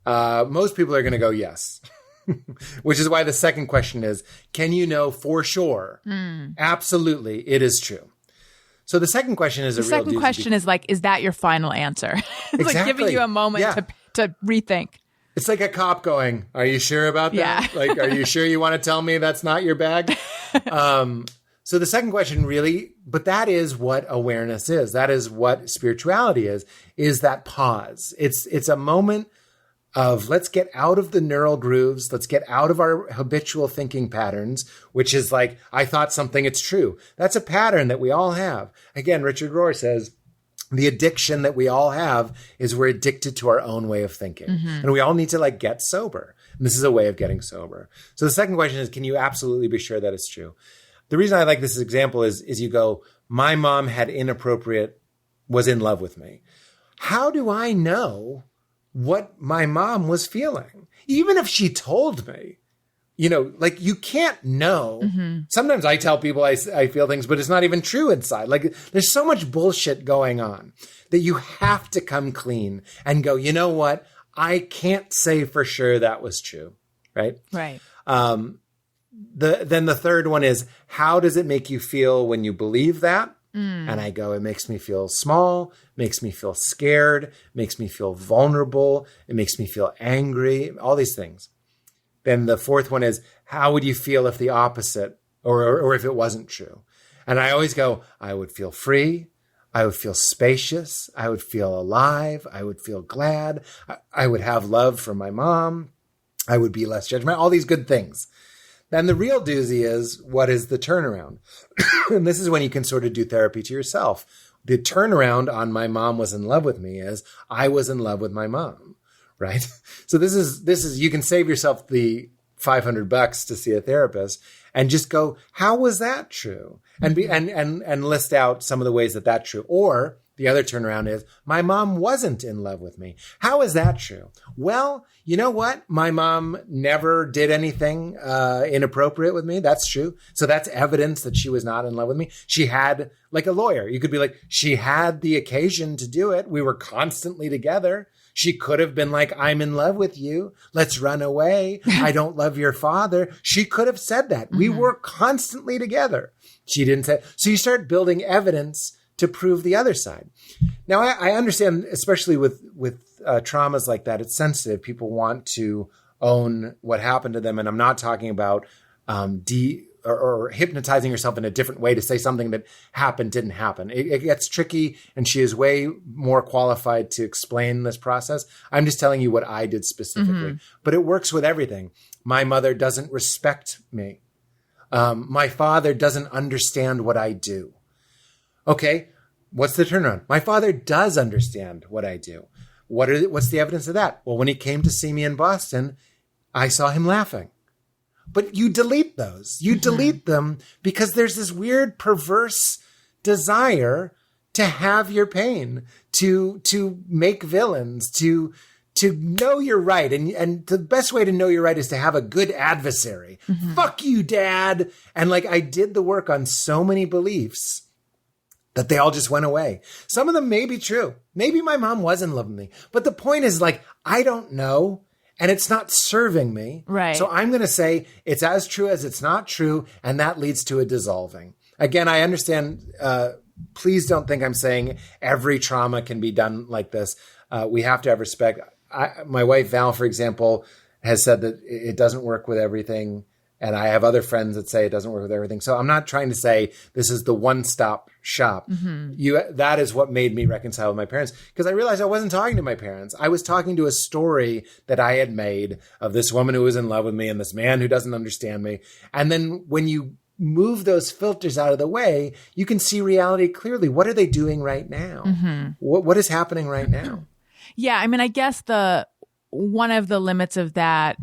Most people are going to go, yes. Which is why the second question is, can you know for sure? Absolutely, it is true. So the second question is the second question is like, is that your final answer? It's like giving you a moment to rethink. It's like a cop going, are you sure about that? Like, are you sure you want to tell me that's not your bag? So the second question really, but that is what awareness is. That is what spirituality is that pause. It's a moment of let's get out of the neural grooves. Let's get out of our habitual thinking patterns, which is like, I thought something, it's true. That's a pattern that we all have. Again, Richard Rohr says, the addiction that we all have is we're addicted to our own way of thinking. And we all need to like get sober. And this is a way of getting sober. So the second question is, can you absolutely be sure that it's true? The reason I like this example is you go, my mom was in love with me. How do I know what my mom was feeling? Even if she told me, like you can't know. Sometimes I tell people I feel things, but it's not even true inside. Like there's so much bullshit going on that you have to come clean and go, you know what? I can't say for sure that was true. Right. Right. Then the third one is, how does it make you feel when you believe that? And I go, it makes me feel small, makes me feel scared, makes me feel vulnerable. It makes me feel angry, all these things. Then the fourth one is, how would you feel if the opposite or if it wasn't true? And I always go, I would feel free. I would feel spacious. I would feel alive. I would feel glad. I would have love for my mom. I would be less judgmental, all these good things. Then the real doozy is, what is the turnaround? And this is when you can sort of do therapy to yourself. The turnaround on my mom was in love with me is I was in love with my mom, right? So this is you can save yourself the $500 to see a therapist and just go, how was that true? And list out some of the ways that that's true. Or the other turnaround is, my mom wasn't in love with me. How is that true? Well, you know what? My mom never did anything inappropriate with me. That's true. So that's evidence that she was not in love with me. She had, like a lawyer, you could be like, she had the occasion to do it. We were constantly together. She could have been like, I'm in love with you. Let's run away. I don't love your father. She could have said that. We were constantly together. She didn't say. So you start building evidence to prove the other side. Now, I understand, especially with traumas like that, it's sensitive. People want to own what happened to them. And I'm not talking about or hypnotizing yourself in a different way to say something that happened didn't happen. It gets tricky, and she is way more qualified to explain this process. I'm just telling you what I did specifically. But it works with everything. My mother doesn't respect me. My father doesn't understand what I do. Okay, what's the turnaround? My father does understand what I do. What's the evidence of that? Well, when he came to see me in Boston, I saw him laughing. But you delete those. You delete them because there's this weird, perverse desire to have your pain, to make villains, to know you're right. And the best way to know you're right is to have a good adversary. Fuck you, Dad. And like, I did the work on so many beliefs that they all just went away. Some of them may be true. Maybe my mom was in love with me. But the point is, like, I don't know. And it's not serving me. Right. So I'm going to say it's as true as it's not true. And that leads to a dissolving. Again, I understand. Please don't think I'm saying every trauma can be done like this. We have to have respect. My wife, Val, for example, has said that it doesn't work with everything. And I have other friends that say it doesn't work with everything. So I'm not trying to say this is the one-stop shop. That is what made me reconcile with my parents, because I realized I wasn't talking to my parents. I was talking to a story that I had made of this woman who was in love with me and this man who doesn't understand me. And then when you move those filters out of the way, you can see reality clearly. What are they doing right now? What is happening right now? Yeah, I mean, I guess one of the limits of that,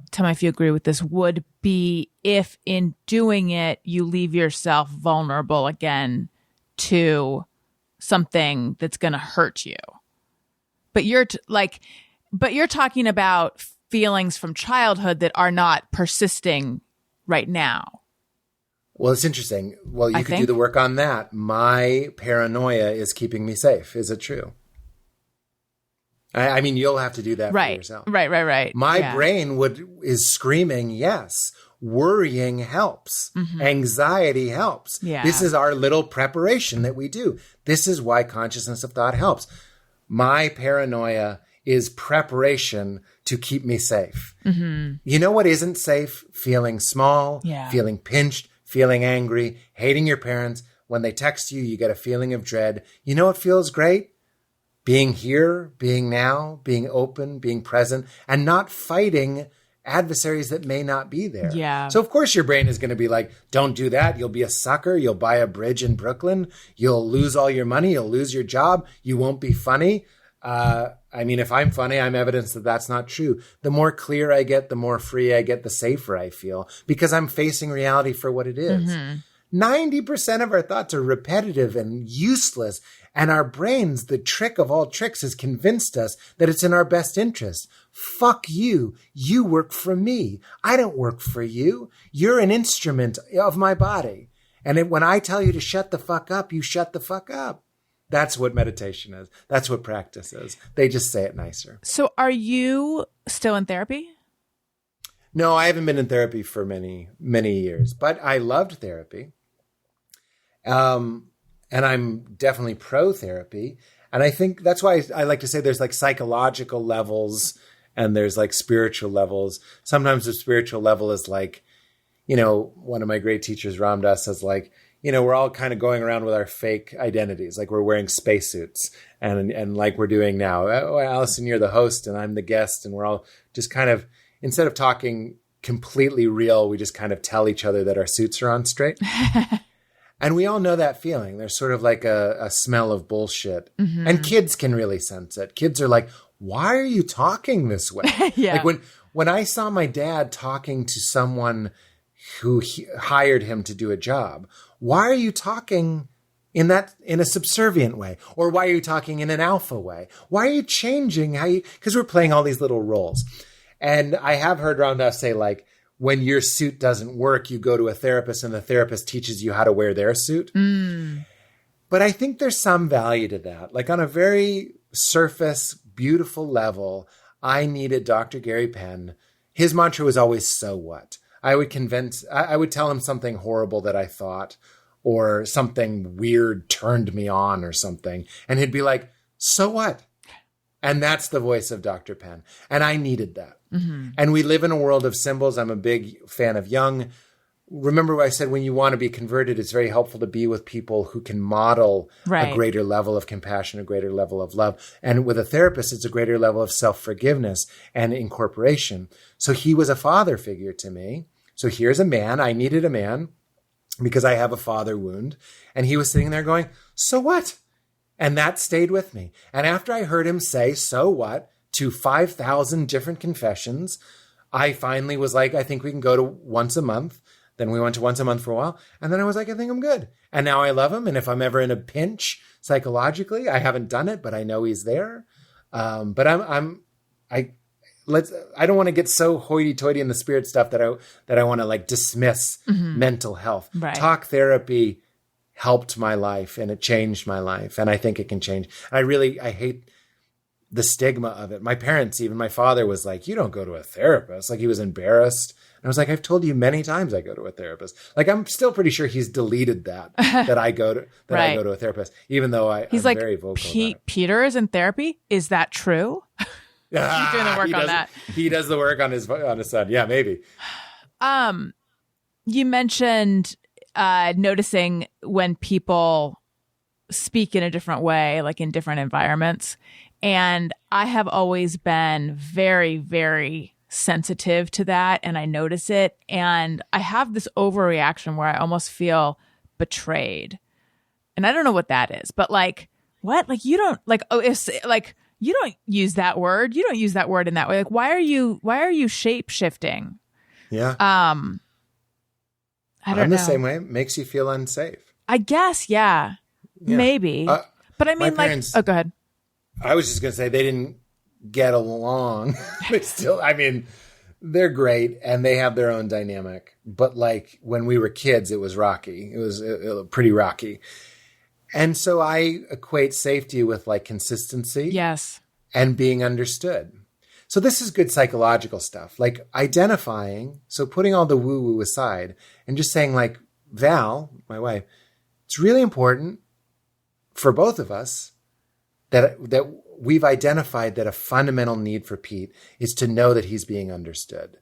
tell me if you agree with this, would be if in doing it, you leave yourself vulnerable again to something that's going to hurt you. But you're talking about feelings from childhood that are not persisting right now. Well, it's interesting. Well, you could do the work on that. My paranoia is keeping me safe. Is it true? I mean, you'll have to do that for yourself. Right. My brain is screaming, yes. Worrying helps. Anxiety helps. Yeah. This is our little preparation that we do. This is why consciousness of thought helps. My paranoia is preparation to keep me safe. You know what isn't safe? Feeling small, feeling pinched, feeling angry, hating your parents. When they text you, you get a feeling of dread. You know what feels great? Being here, being now, being open, being present, and not fighting adversaries that may not be there. Yeah. So of course your brain is going to be like, don't do that. You'll be a sucker. You'll buy a bridge in Brooklyn. You'll lose all your money. You'll lose your job. You won't be funny. I mean, if I'm funny, I'm evidence that that's not true. The more clear I get, the more free I get, the safer I feel, because I'm facing reality for what it is. 90% of our thoughts are repetitive and useless. And our brains, the trick of all tricks, has convinced us that it's in our best interest. Fuck you. You work for me. I don't work for you. You're an instrument of my body. And when I tell you to shut the fuck up, you shut the fuck up. That's what meditation is. That's what practice is. They just say it nicer. So are you still in therapy? No, I haven't been in therapy for many, many years, but I loved therapy. And I'm definitely pro-therapy. And I think that's why I like to say there's like psychological levels and there's like spiritual levels. Sometimes the spiritual level is like, you know, one of my great teachers, Ram Dass, says like, you know, we're all kind of going around with our fake identities. Like we're wearing spacesuits and like we're doing now. Oh, Allison, you're the host and I'm the guest. And we're all just kind of, instead of talking completely real, we just kind of tell each other that our suits are on straight. And we all know that feeling. There's sort of like a smell of bullshit. And kids can really sense it. Kids are like, why are you talking this way? Like when I saw my dad talking to someone who hired him to do a job, why are you talking in a subservient way? Or why are you talking in an alpha way? Why are you changing because we're playing all these little roles. And I have heard Ram Dass say like, when your suit doesn't work, you go to a therapist and the therapist teaches you how to wear their suit. But I think there's some value to that. Like on a very surface, beautiful level, I needed Dr. Gary Penn. His mantra was always, so what? I would tell him something horrible that I thought, or something weird turned me on or something. And he'd be like, so what? And that's the voice of Dr. Penn. And I needed that. And we live in a world of symbols. I'm a big fan of Jung. remember what I said, when you want to be converted, it's very helpful to be with people who can model Right. a greater level of compassion, a greater level of love. And with a therapist, it's a greater level of self-forgiveness and incorporation. So he was a father figure to me. So here's a man. I needed a man because I have a father wound. And he was sitting there going, so what? And that stayed with me. And after I heard him say, so what, to 5,000 different confessions, I finally was like, I think we can go to once a month. Then we went to once a month for a while. And then I was like, I think I'm good. And now I love him. And if I'm ever in a pinch psychologically, I haven't done it, but I know he's there. But I don't want to get so hoity-toity in the spirit stuff that I want to like dismiss mental health. Right. Talk therapy helped my life and it changed my life. And I think it can change. I hate the stigma of it. My parents, even my father was like, you don't go to a therapist. Like he was embarrassed. And I was like, I've told you many times I go to a therapist. Like I'm still pretty sure he's deleted that I go to Right. I go to a therapist, even though I'm He's like, very vocal about it. Peter is in therapy? Is that true? He's doing the work He on does- that. He does the work on his son. Yeah, maybe. You mentioned noticing when people speak in a different way, like in different environments. And I have always been very, very sensitive to that. And I notice it. And I have this overreaction where I almost feel betrayed. And I don't know what that is, but like, what? Like, you don't like, oh, it's like, you don't use that word. You don't use that word in that way. Like, why are you shape shifting? Yeah. I don't I'm know. the same way. It makes you feel unsafe. I guess, yeah. Yeah. Maybe. But I my mean, like, parents- oh, go ahead. I was just going to say they didn't get along. They still, I mean, they're great and they have their own dynamic. But like when we were kids, it was rocky. It was pretty rocky. And so I equate safety with like consistency Yes. and being understood. So this is good psychological stuff, like identifying. So putting all the woo-woo aside and just saying like, Val, my wife, it's really important for both of us that we've identified that a fundamental need for Pete is to know that he's being understood.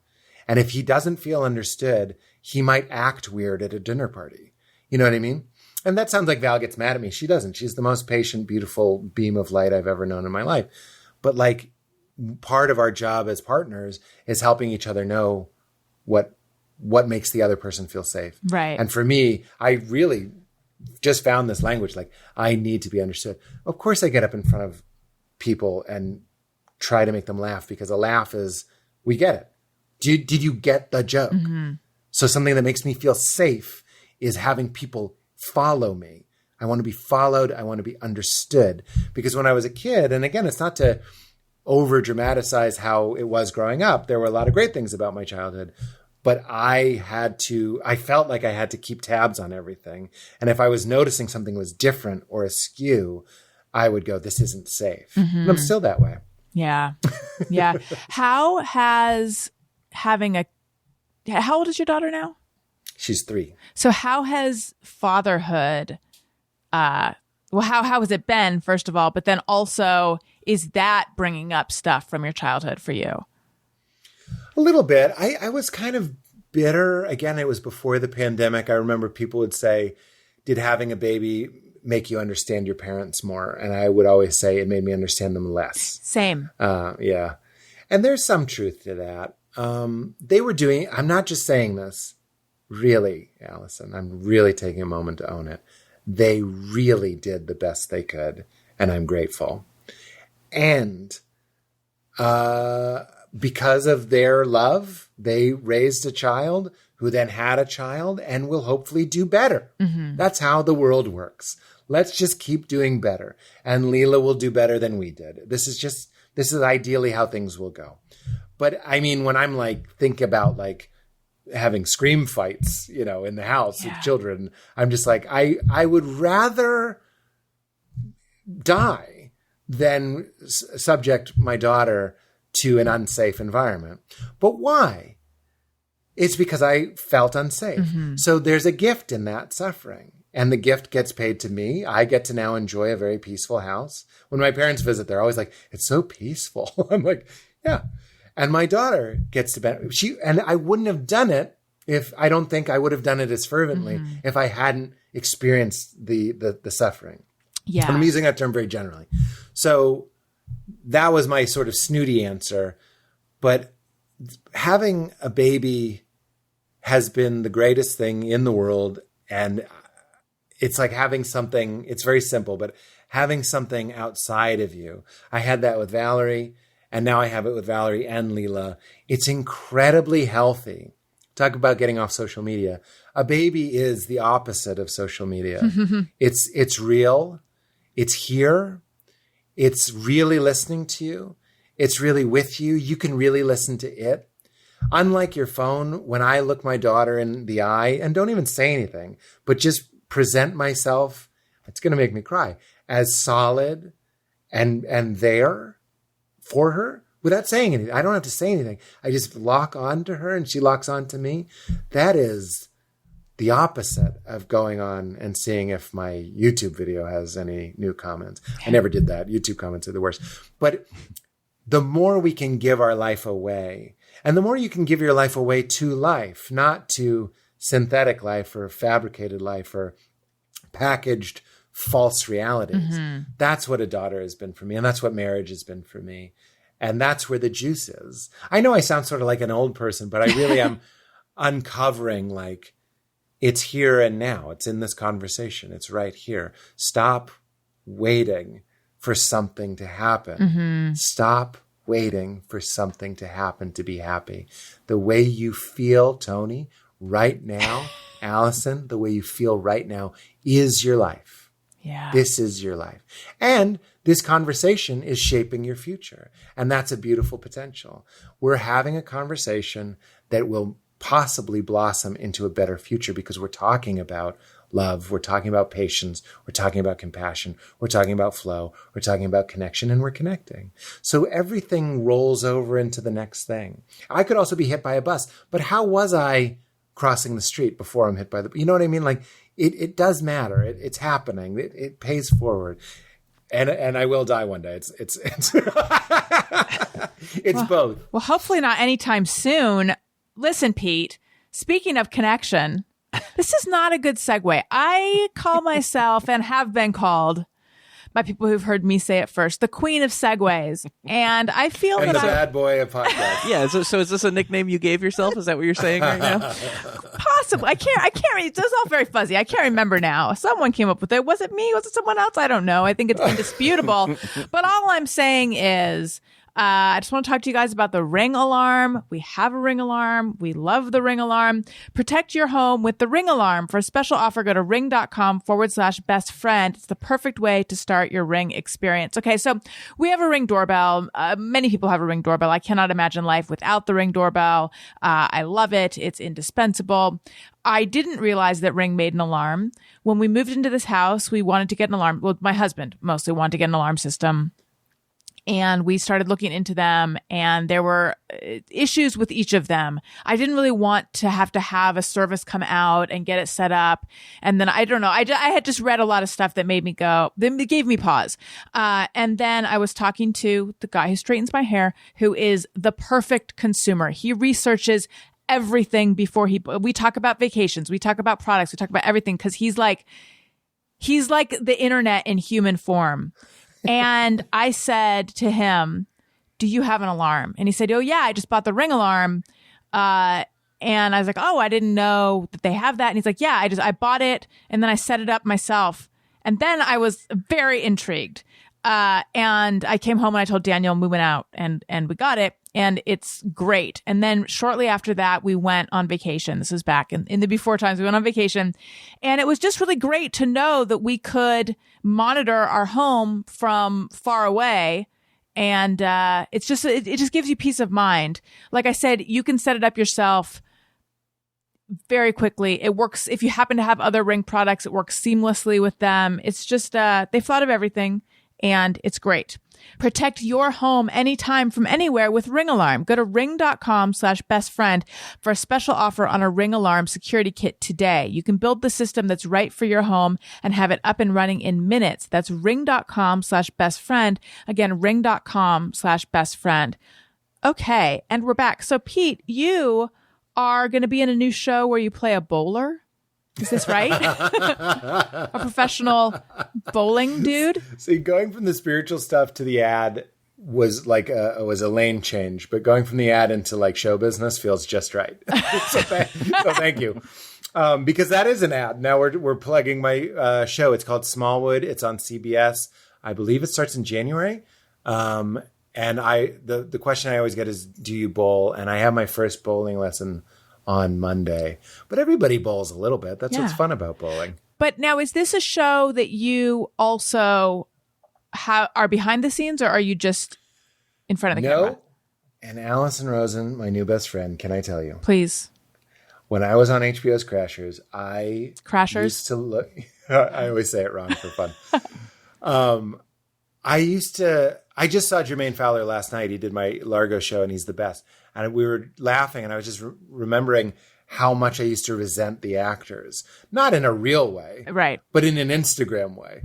And if he doesn't feel understood, he might act weird at a dinner party. You know what I mean? And that sounds like Val gets mad at me. She doesn't. She's the most patient, beautiful beam of light I've ever known in my life. But like part of our job as partners is helping each other know what makes the other person feel safe. Right. And for me, I really just found this language, like I need to be understood. Of course I get up in front of people and try to make them laugh because a laugh is, we get it. Did you get the joke? Mm-hmm. So something that makes me feel safe is having people follow me. I want to be followed. I want to be understood. Because when I was a kid, and again, it's not to over dramatize how it was growing up. There were a lot of great things about my childhood, but I felt like I had to keep tabs on everything. And if I was noticing something was different or askew, I would go, this isn't safe. Mm-hmm. And I'm still that way. Yeah. Yeah. How old is your daughter now? She's 3. So how has fatherhood, how has it been, first of all, but then also, is that bringing up stuff from your childhood for you? A little bit. I was kind of bitter. Again, it was before the pandemic. I remember people would say, did having a baby make you understand your parents more? And I would always say it made me understand them less. Same. Yeah. And there's some truth to that. They were doing, I'm not just saying this, really, Allison, I'm really taking a moment to own it. They really did the best they could, and I'm grateful. And because of their love, they raised a child who then had a child and will hopefully do better. Mm-hmm. That's how the world works. Let's just keep doing better. And Leela will do better than we did. This is ideally how things will go. But I mean, when I'm like, think about like having scream fights, in the house with children, I'm just like, I would rather die than subject my daughter to an unsafe environment. But why? It's because I felt unsafe. Mm-hmm. So there's a gift in that suffering. And the gift gets paid to me. I get to now enjoy a very peaceful house. When my parents visit, they're always like, it's so peaceful. I'm like, yeah. And my daughter gets to benefit. And I wouldn't have done it if I don't think I would have done it as fervently if I hadn't experienced the suffering. Yeah. And I'm using that term very generally. So that was my sort of snooty answer. But having a baby has been the greatest thing in the world. And it's like having something, it's very simple, but having something outside of you. I had that with Valerie, and now I have it with Valerie and Leela. It's incredibly healthy. Talk about getting off social media. A baby is the opposite of social media. It's real. It's here. It's really listening to you. It's really with you. You can really listen to it. Unlike your phone, when I look my daughter in the eye and don't even say anything, but just present myself, it's going to make me cry, as solid and there for her without saying anything. I don't have to say anything. I just lock on to her and she locks on to me. That is the opposite of going on and seeing if my YouTube video has any new comments. I never did that. YouTube comments are the worst. But the more we can give our life away, and the more you can give your life away to life, not to synthetic life or fabricated life or packaged false realities. That's what a daughter has been for me. And that's what marriage has been for me. And that's where the juice is. I know I sound sort of like an old person, but I really am uncovering, like, it's here and now. It's in this conversation. It's right here. Stop waiting for something to happen. Stop waiting for something to happen to be happy. The way you feel, Tony, right now, Allison, the way you feel right now is your life. Yeah. This is your life. And this conversation is shaping your future. And that's a beautiful potential. We're having a conversation that will possibly blossom into a better future because we're talking about love. We're talking about patience. We're talking about compassion. We're talking about flow. We're talking about connection, and we're connecting. So everything rolls over into the next thing. I could also be hit by a bus, but how was I crossing the street before I'm hit by you know what I mean? Like it does matter. It's happening. It pays forward. And I will die one day. It's both. Well, hopefully not anytime soon. Listen, Pete, speaking of connection, this is not a good segue. I call myself, and have been called by people who've heard me say it first, the queen of segues. And I feel and that the bad boy of podcasts. Yeah. So is this a nickname you gave yourself? Is that what you're saying right now? possibly, I can't, it's all very fuzzy. I can't remember now. Someone came up with it. Was it me? Was it someone else? I don't know. I think it's indisputable. But all I'm saying is, I just want to talk to you guys about the Ring alarm. We have a Ring alarm. We love the Ring alarm. Protect your home with the Ring alarm. For a special offer, go to ring.com/best friend. It's the perfect way to start your Ring experience. Okay, so we have a Ring doorbell. Many people have a Ring doorbell. I cannot imagine life without the Ring doorbell. I love it. It's indispensable. I didn't realize that Ring made an alarm. When we moved into this house, we wanted to get an alarm. Well, my husband mostly wanted to get an alarm system. And we started looking into them, and there were issues with each of them. I didn't really want to have a service come out and get it set up. And then I don't know. I had just read a lot of stuff that made me go, then it gave me pause. And then I was talking to the guy who straightens my hair, who is the perfect consumer. He researches everything before we talk about vacations. We talk about products. We talk about everything because he's like the internet in human form. And I said to him, do you have an alarm? And he said, oh, yeah, I just bought the Ring alarm. And I was like, oh, I didn't know that they have that. And he's like, yeah, I bought it. And then I set it up myself. And then I was very intrigued. And I came home and I told Daniel, and we went out and we got it. And it's great. And then shortly after that, we went on vacation. This is back in the before times. We went on vacation. And it was just really great to know that we could monitor our home from far away. And it just gives you peace of mind. Like I said, you can set it up yourself very quickly. It works. If you happen to have other Ring products, it works seamlessly with them. It's just, they've thought of everything. And it's great. Protect your home anytime from anywhere with Ring Alarm. Go to ring.com/bestfriend for a special offer on a Ring Alarm security kit today. You can build the system that's right for your home and have it up and running in minutes. That's ring.com/bestfriend. Again, ring.com/bestfriend. Okay. And we're back. So Pete, you are going to be in a new show where you play a bowler. Is this right? A professional bowling dude? See, going from the spiritual stuff to the ad was like was a lane change, but going from the ad into like show business feels just right. So thank you. Because that is an ad. Now we're plugging my show. It's called Smallwood. It's on CBS. I believe it starts in January. And the question I always get is, do you bowl? And I have my first bowling lesson on Monday. But everybody bowls a little bit. That's what's fun about bowling. But now, is this a show that you also are behind the scenes, or are you just in front of the camera? No. And Allison Rosen, my new best friend, can I tell you? Please. When I was on HBO's Crashers, I used to look. I always say it wrong for fun. I just saw Jermaine Fowler last night. He did my Largo show, and he's the best. And we were laughing, and I was just remembering how much I used to resent the actors. Not in a real way. Right. But in an Instagram way.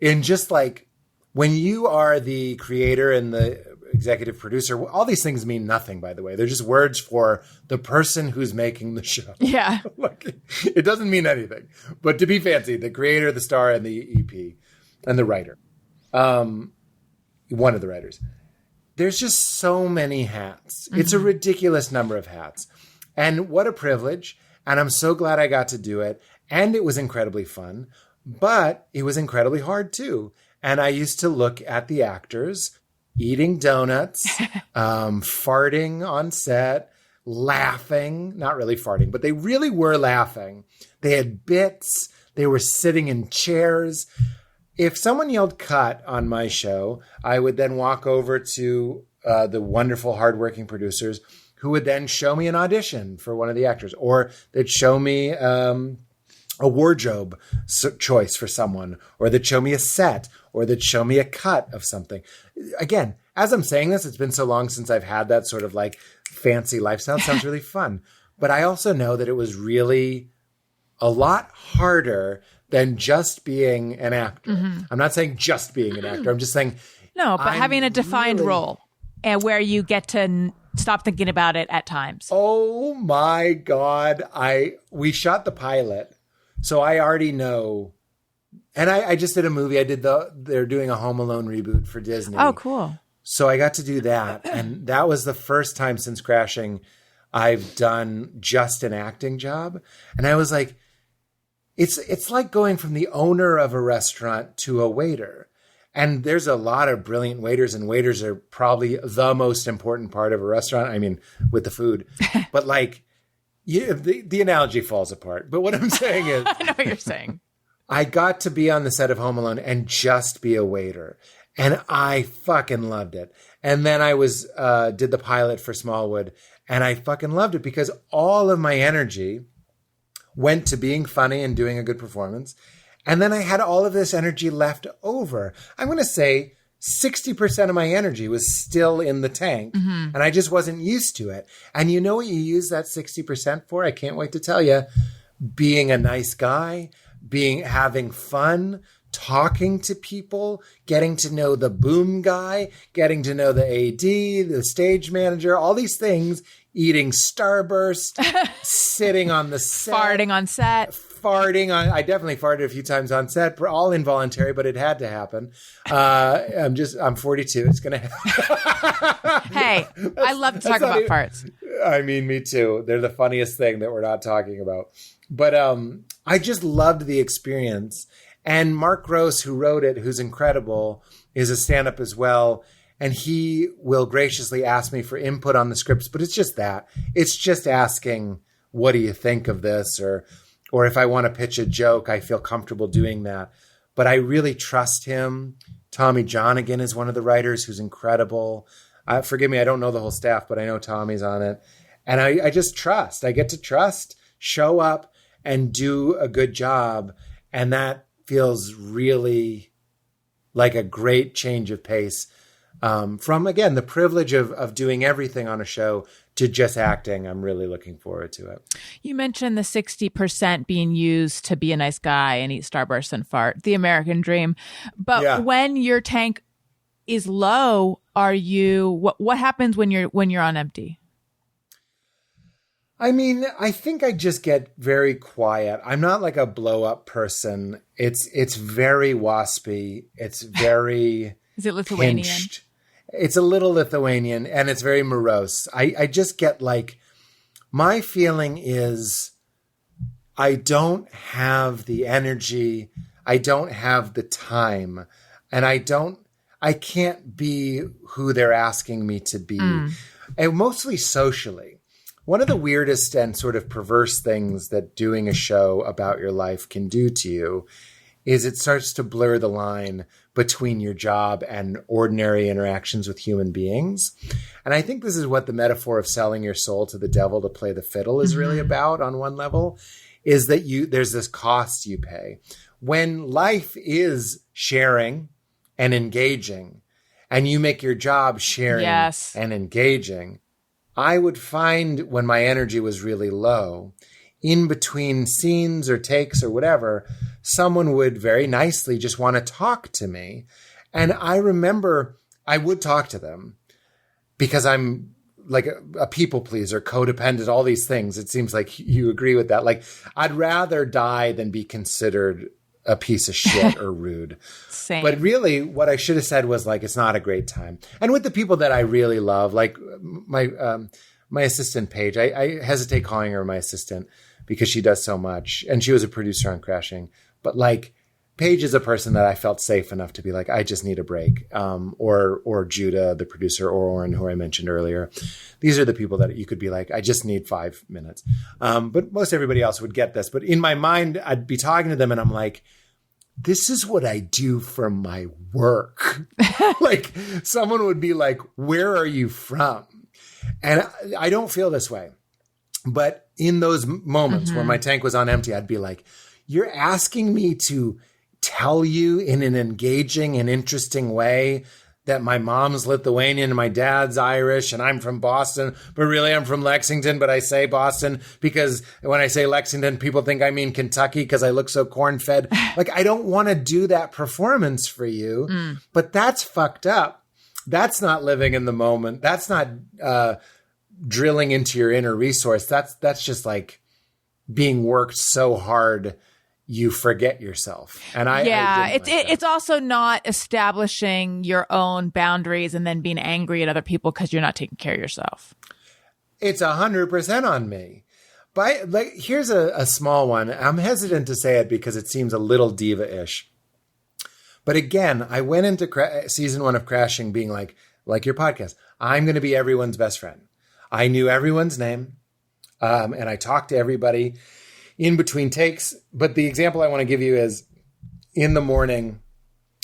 In just like, when you are the creator and the executive producer, all these things mean nothing, by the way. They're just words for the person who's making the show. Yeah. Like, it doesn't mean anything. But to be fancy, the creator, the star, and the EP, and the writer. One of the writers. There's just so many hats. Mm-hmm. It's a ridiculous number of hats. And what a privilege. And I'm so glad I got to do it. And it was incredibly fun. But it was incredibly hard, too. And I used to look at the actors eating donuts, farting on set, laughing. Not really farting, but they really were laughing. They had bits. They were sitting in chairs. If someone yelled cut on my show, I would then walk over to the wonderful, hardworking producers who would then show me an audition for one of the actors, or they'd show me a wardrobe choice for someone, or they'd show me a set, or they'd show me a cut of something. Again, as I'm saying this, it's been so long since I've had that sort of like fancy lifestyle. It sounds really fun. But I also know that it was really a lot harder than just being an actor. Mm-hmm. I'm not saying just being an actor. I'm just saying... No, but having a defined role and where you get to stop thinking about it at times. Oh my God. We shot the pilot. So I already know. And I just did a movie. They're doing a Home Alone reboot for Disney. Oh, cool. So I got to do that. And that was the first time since Crashing I've done just an acting job. And I was like, it's like going from the owner of a restaurant to a waiter. And there's a lot of brilliant waiters, and waiters are probably the most important part of a restaurant. I mean, with the food. But like, the analogy falls apart. But what I'm saying is... I know what you're saying. I got to be on the set of Home Alone and just be a waiter. And I fucking loved it. And then I did the pilot for Smallwood, and I fucking loved it because all of my energy went to being funny and doing a good performance. And then I had all of this energy left over. I'm going to say 60% of my energy was still in the tank, and I just wasn't used to it. And you know what you use that 60% for? I can't wait to tell you. Being a nice guy, having fun, talking to people, getting to know the boom guy, getting to know the AD, the stage manager, all these things, eating Starburst, sitting on the set. Farting on set. I definitely farted a few times on set, all involuntary, but it had to happen. I'm 42. It's going to happen. Hey, I love to talk about farts. I mean, me too. They're the funniest thing that we're not talking about. But I just loved the experience. And Mark Gross, who wrote it, who's incredible, is a stand-up as well. And he will graciously ask me for input on the scripts. But it's just that. It's just asking, what do you think of this? Or if I want to pitch a joke, I feel comfortable doing that. But I really trust him. Tommy Johnigan is one of the writers who's incredible. Forgive me, I don't know the whole staff, but I know Tommy's on it. And I just trust. I get to trust, show up, and do a good job. And that feels really like a great change of pace from, again, the privilege of doing everything on a show to just acting. I'm really looking forward to it. You mentioned the 60% being used to be a nice guy and eat Starburst and fart, the American dream. But when your tank is low, what happens when you're on empty? I mean, I think I just get very quiet. I'm not like a blow up person. It's very waspy. It's very Is it Lithuanian? pinched. It's a little Lithuanian and it's very morose. I just get like, my feeling is I don't have the energy. I don't have the time, and I can't be who they're asking me to be. And mostly socially. One of the weirdest and sort of perverse things that doing a show about your life can do to you is it starts to blur the line between your job and ordinary interactions with human beings. And I think this is what the metaphor of selling your soul to the devil to play the fiddle is really about on one level, is that there's this cost you pay. When life is sharing and engaging, and you make your job sharing and engaging, I would find when my energy was really low, in between scenes or takes or whatever, someone would very nicely just want to talk to me. And I remember I would talk to them because I'm like a people pleaser, codependent, all these things. It seems like you agree with that. Like, I'd rather die than be considered a piece of shit or rude. Same. But really what I should have said was like, it's not a great time. And with the people that I really love, like my assistant Paige, I hesitate calling her my assistant because she does so much. And she was a producer on Crashing. But like, Paige is a person that I felt safe enough to be like, I just need a break. Or Judah, the producer, or Oren, who I mentioned earlier. These are the people that you could be like, I just need 5 minutes. But most everybody else would get this. But in my mind, I'd be talking to them and I'm like, this is what I do for my work. Like, someone would be like, where are you from? And I don't feel this way. But in those moments where my tank was on empty, I'd be like, you're asking me to tell you in an engaging and interesting way that my mom's Lithuanian and my dad's Irish and I'm from Boston, but really I'm from Lexington, but I say Boston because when I say Lexington, people think I mean Kentucky because I look so corn-fed. Like, I don't want to do that performance for you, but that's fucked up. That's not living in the moment. That's not drilling into your inner resource. That's just like being worked so hard you forget yourself. And it's also not establishing your own boundaries and then being angry at other people because you're not taking care of yourself. It's 100% on me. But like, here's a small one. I'm hesitant to say it because it seems a little diva-ish. But again, I went into season 1 of Crashing being like your podcast, I'm going to be everyone's best friend. I knew everyone's name. And I talked to everybody in between takes. But the example I want to give you is in the morning,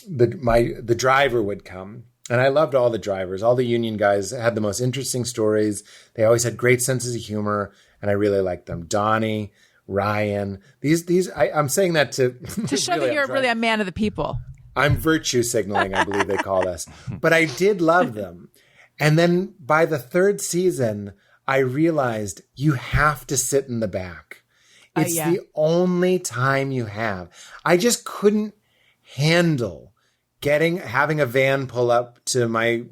the driver would come. And I loved all the drivers. All the union guys had the most interesting stories. They always had great senses of humor. And I really liked them. Donnie, Ryan, I'm saying that to show that you're really a man of the people. I'm virtue signaling, I believe they call us. But I did love them. And then by the 3rd season, I realized you have to sit in the back. It's the only time you have. I just couldn't handle having a van pull up to my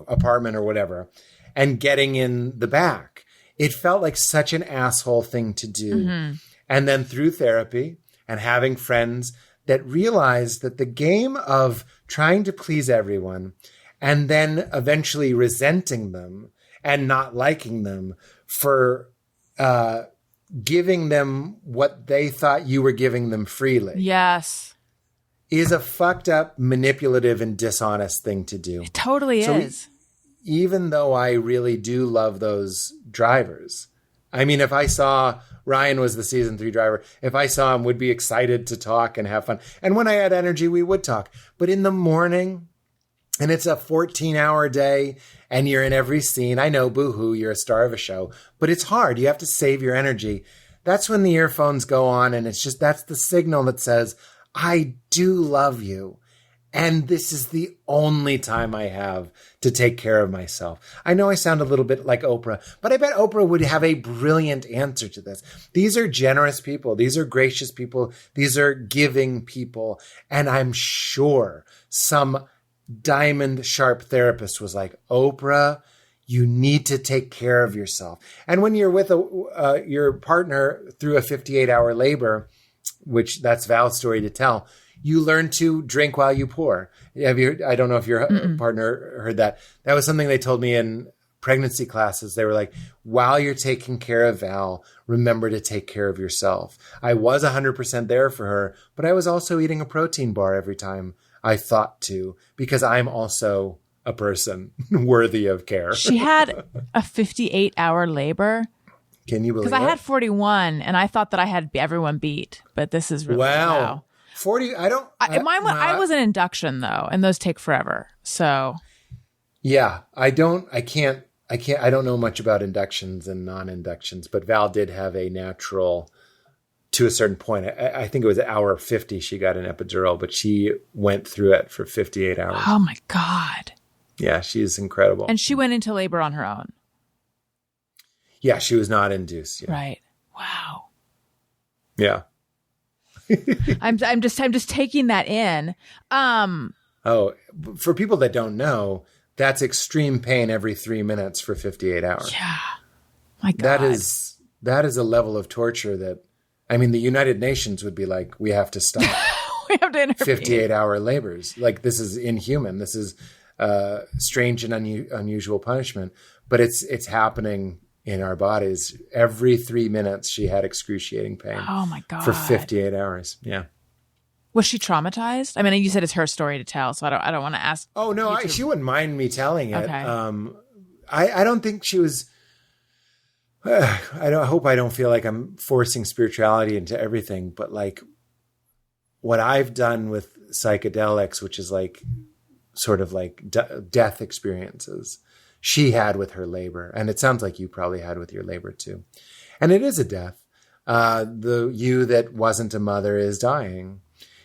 apartment or whatever and getting in the back. It felt like such an asshole thing to do. And then through therapy and having friends that realized that the game of trying to please everyone and then eventually resenting them and not liking them for giving them what they thought you were giving them freely. Yes. Is a fucked up, manipulative, and dishonest thing to do. It totally is. Even though I really do love those drivers. I mean, if I saw Ryan was the season 3 driver, if I saw him, would be excited to talk and have fun. And when I had energy, we would talk. But in the morning, and it's a 14-hour day, and you're in every scene. I know, boo-hoo, you're a star of a show. But it's hard. You have to save your energy. That's when the earphones go on, and it's just, that's the signal that says, I do love you. And this is the only time I have to take care of myself. I know I sound a little bit like Oprah, but I bet Oprah would have a brilliant answer to this. These are generous people. These are gracious people. These are giving people. And I'm sure some diamond sharp therapist was like, Oprah, You need to take care of yourself. And when you're with your partner through a 58-hour labor, which that's Val's story to tell, you learn to drink while you pour. I don't know if your partner heard that. That was something they told me in pregnancy classes. They were like, while you're taking care of Val, remember to take care of yourself. I was 100% there for her, but I was also eating a protein bar every time I thought to, because I'm also a person worthy of care. She had a 58-hour labor. Can you believe it? Because I had 41, and I thought that I had everyone beat, but this is really wow. 40. I was an induction though, and those take forever. So yeah, I don't know much about inductions and non-inductions, but Val did have a natural to a certain point. I think it was hour 50 she got an epidural, but she went through it for 58 hours. Oh my God. Yeah, she's incredible. And she went into labor on her own. Yeah, she was not induced. Yeah. Right. Wow. Yeah. I'm just taking that in. Oh, for people that don't know, that's extreme pain every 3 minutes for 58 hours. Yeah. My God. That is a level of torture that, I mean, the United Nations would be like, we have to stop. We have to intervene. 58-hour labors. Like, this is inhuman. This is strange and unusual punishment. But it's happening in our bodies. Every 3 minutes, she had excruciating pain. Oh, my God. For 58 hours. Yeah. Was she traumatized? I mean, you said it's her story to tell, so I don't want to ask. Oh, no, she wouldn't mind me telling it. Okay. I don't think she was... I hope I don't feel like I'm forcing spirituality into everything, but like what I've done with psychedelics, which is like sort of like death experiences, she had with her labor. And it sounds like you probably had with your labor too. And it is a death. The you that wasn't a mother is dying.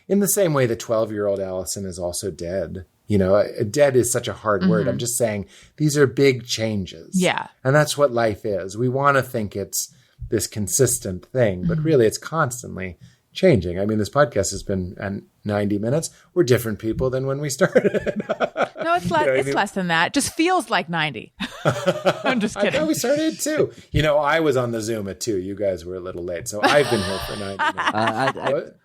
In the same way the 12-year-old Allison is also dead. You know, dead is such a hard word. I'm just saying these are big changes. Yeah. And that's what life is. We want to think it's this consistent thing, but really it's constantly changing. I mean, this podcast has been 90 minutes. We're different people than when we started. No, it's less than that. It just feels like 90. I'm just kidding. I thought we started at 2. You know, I was on the Zoom at 2. You guys were a little late. So I've been here for 90 minutes.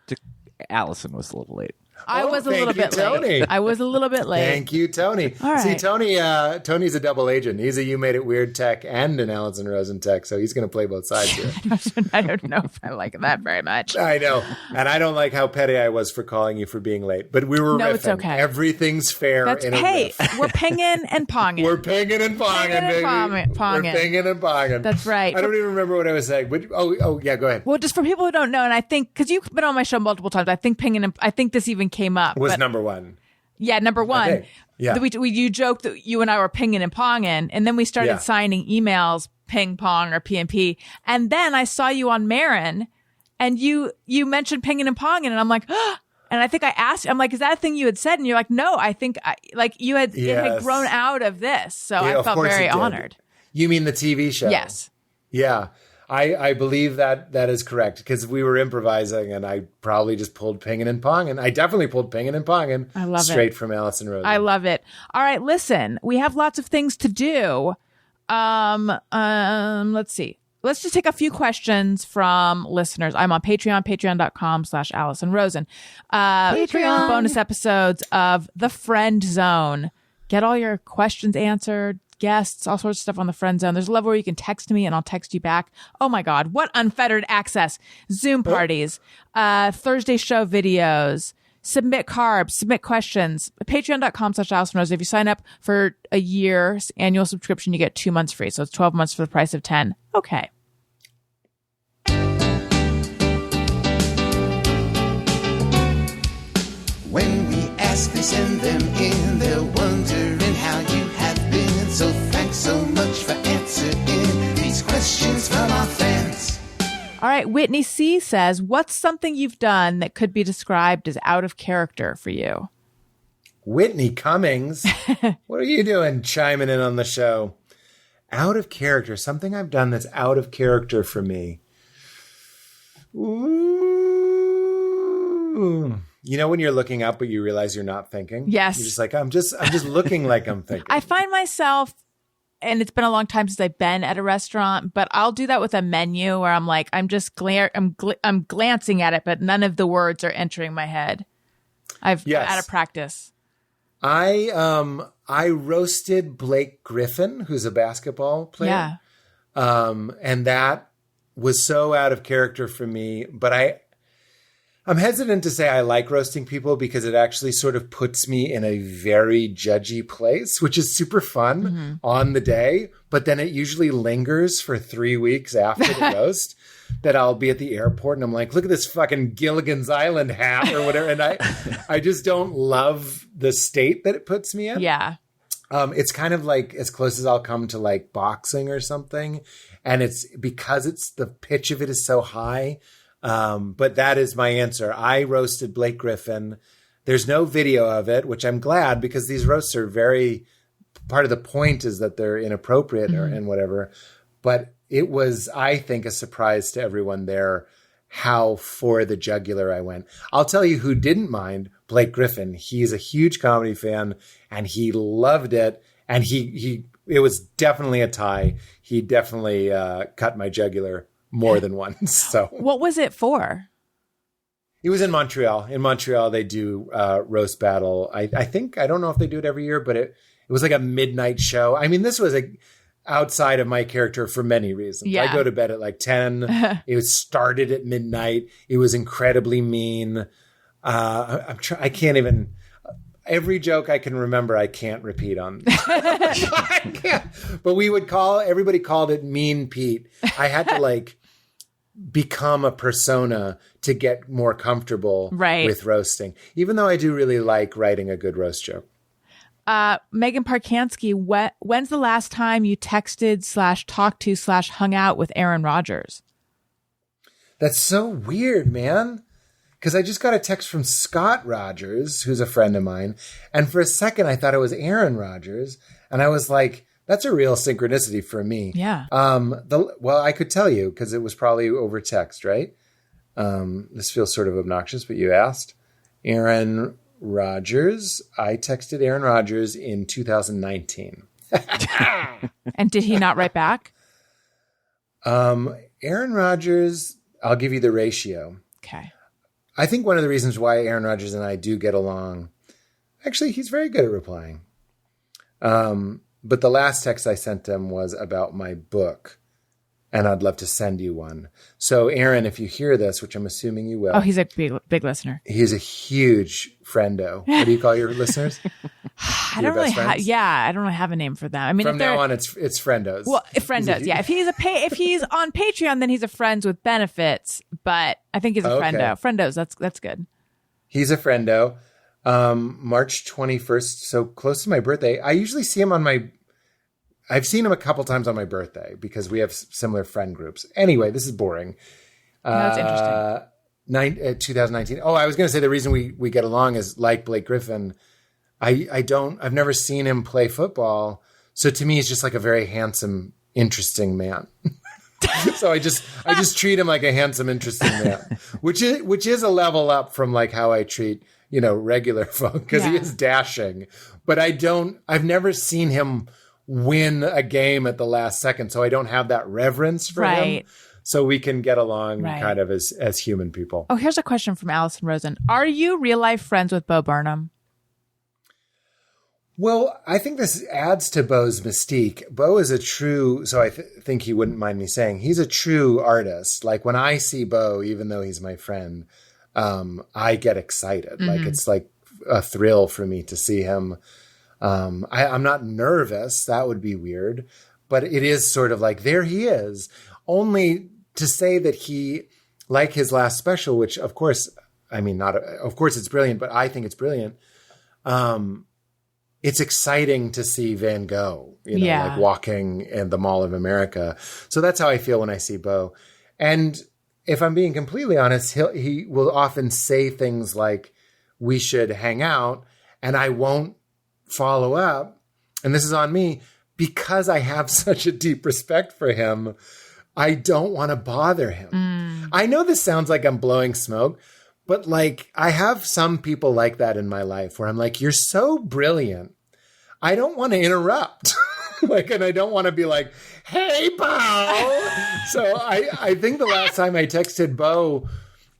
Allison was a little late. I was a little bit late. I was a little bit late. Thank you, Tony. All right. See, Tony's a double agent. He's a You Made It Weird tech and an Allison Rosen tech, so he's going to play both sides here. I don't know if I like that very much. I know. And I don't like how petty I was for calling you for being late. But we were riffing. It's okay. Everything's fair in a riff. We're pinging and ponging. We're pinging and ponging, baby. Ponging. We're pinging and ponging. That's right. I don't even remember what I was saying. But, yeah, go ahead. Well, just for people who don't know, and I think, because you've been on my show multiple times, I think pinging and I think this even came up. Was number one. Yeah, number one. Okay. Yeah. You joked that you and I were pinging and ponging, and then we started signing emails, ping pong or PNP. And then I saw you on Marin, and you mentioned pinging and ponging, and I'm like, and I think I asked, I'm like, is that a thing you had said? And you're like, no, I think it had grown out of this. So I felt very honored. You mean the TV show? Yes. Yeah. I believe that is correct, because we were improvising and I probably just pulled pinging and ponging. I definitely pulled pinging and ponging. I love straight from Allison Rosen. I love it. All right, listen, we have lots of things to do. Let's see. Let's just take a few questions from listeners. I'm on Patreon, patreon.com/Allison Rosen. Patreon bonus episodes of The Friend Zone. Get all your questions answered. Guests, all sorts of stuff on the Friend Zone. There's a level where you can text me and I'll text you back. Oh my God, what unfettered access. Zoom parties, Thursday show videos, submit carbs, submit questions. Patreon.com/Allison Rosen. If you sign up for a year's annual subscription, you get 2 months free. So it's 12 months for the price of 10. Okay. When we ask, they send them in. They're wondering how you have been. So thanks so much for answering these questions from our fans. All right. Whitney C. says, what's something you've done that could be described as out of character for you? Whitney Cummings, what are you doing chiming in on the show? Out of character. Something I've done that's out of character for me. Ooh. You know when you're looking up, but you realize you're not thinking? Yes. You're just like, I'm just looking like I'm thinking. I find myself and it's been a long time since I've been at a restaurant, but I'll do that with a menu where I'm like, I'm just I'm glancing at it, but none of the words are entering my head. I've out of practice. I roasted Blake Griffin, who's a basketball player. Yeah. And that was so out of character for me, but I'm hesitant to say I like roasting people because it actually sort of puts me in a very judgy place, which is super fun on the day. But then it usually lingers for 3 weeks after the roast that I'll be at the airport and I'm like, look at this fucking Gilligan's Island hat or whatever. And I just don't love the state that it puts me in. Yeah. It's kind of like as close as I'll come to like boxing or something. And it's because the pitch of it is so high. But that is my answer. I roasted Blake Griffin. There's no video of it, which I'm glad because these roasts are part of the point is that they're inappropriate and whatever. But it was, I think, a surprise to everyone there how for the jugular I went. I'll tell you who didn't mind, Blake Griffin. He's a huge comedy fan and he loved it. And it was definitely a tie. He definitely cut my jugular more than once. So what was it for? It was in Montreal. In Montreal, they do roast battle. I think, I don't know if they do it every year, but it was like a midnight show. I mean, this was outside of my character for many reasons. Yeah. I go to bed at like 10. It was started at midnight. It was incredibly mean. I can't even. Every joke I can remember, I can't repeat on. I can't. But everybody called it Mean Pete. I had to like become a persona to get more comfortable with roasting, even though I do really like writing a good roast joke. Megan Parkansky, when's the last time you texted / talked to / hung out with Aaron Rodgers? That's so weird, man. Because I just got a text from Scott Rogers, who's a friend of mine. And for a second, I thought it was Aaron Rodgers. And I was like, that's a real synchronicity for me. Yeah. Well, I could tell you because it was probably over text, right? This feels sort of obnoxious, but you asked. Aaron Rodgers. I texted Aaron Rodgers in 2019. And did he not write back? Aaron Rodgers, I'll give you the ratio. Okay. I think one of the reasons why Aaron Rodgers and I do get along, actually, he's very good at replying. But the last text I sent him was about my book, and I'd love to send you one. So, Aaron, if you hear this, which I'm assuming you will. Oh, he's a big listener. He's a huge friendo. What do you call your listeners? I don't really have a name for them. I mean, from now on, it's friendos. Well, friendos, yeah. If he's on Patreon, then he's a friends with benefits. But I think he's a friendo. Friendos, that's good. He's a friendo. March 21st, so close to my birthday. I usually see him I've seen him a couple times on my birthday because we have similar friend groups. Anyway, this is boring. That's interesting. 2019. Oh, I was going to say the reason we get along is like Blake Griffin. I've never seen him play football. So to me, he's just like a very handsome, interesting man. So I just treat him like a handsome, interesting man, which is a level up from like how I treat, regular folk because he is dashing, but I've never seen him win a game at the last second. So I don't have that reverence for him. So we can get along kind of as human people. Oh, here's a question from Allison Rosen. Are you real life friends with Bo Burnham? Well, I think this adds to Bo's mystique. Bo is so I think he wouldn't mind me saying, he's a true artist. Like when I see Bo, even though he's my friend, I get excited. Mm-hmm. Like it's like a thrill for me to see him. I'm not nervous. That would be weird. But it is sort of like, there he is. Only to say that he, like his last special, which of course, of course it's brilliant, but I think it's brilliant. It's exciting to see Van Gogh, like walking in the Mall of America. So that's how I feel when I see Bo. And if I'm being completely honest, he will often say things like, we should hang out, and I won't follow up. And this is on me because I have such a deep respect for him. I don't want to bother him. I know this sounds like I'm blowing smoke, but like I have some people like that in my life where I'm like, you're so brilliant. I don't want to interrupt. Like, and I don't want to be like, hey, Bo. So I think the last time I texted Bo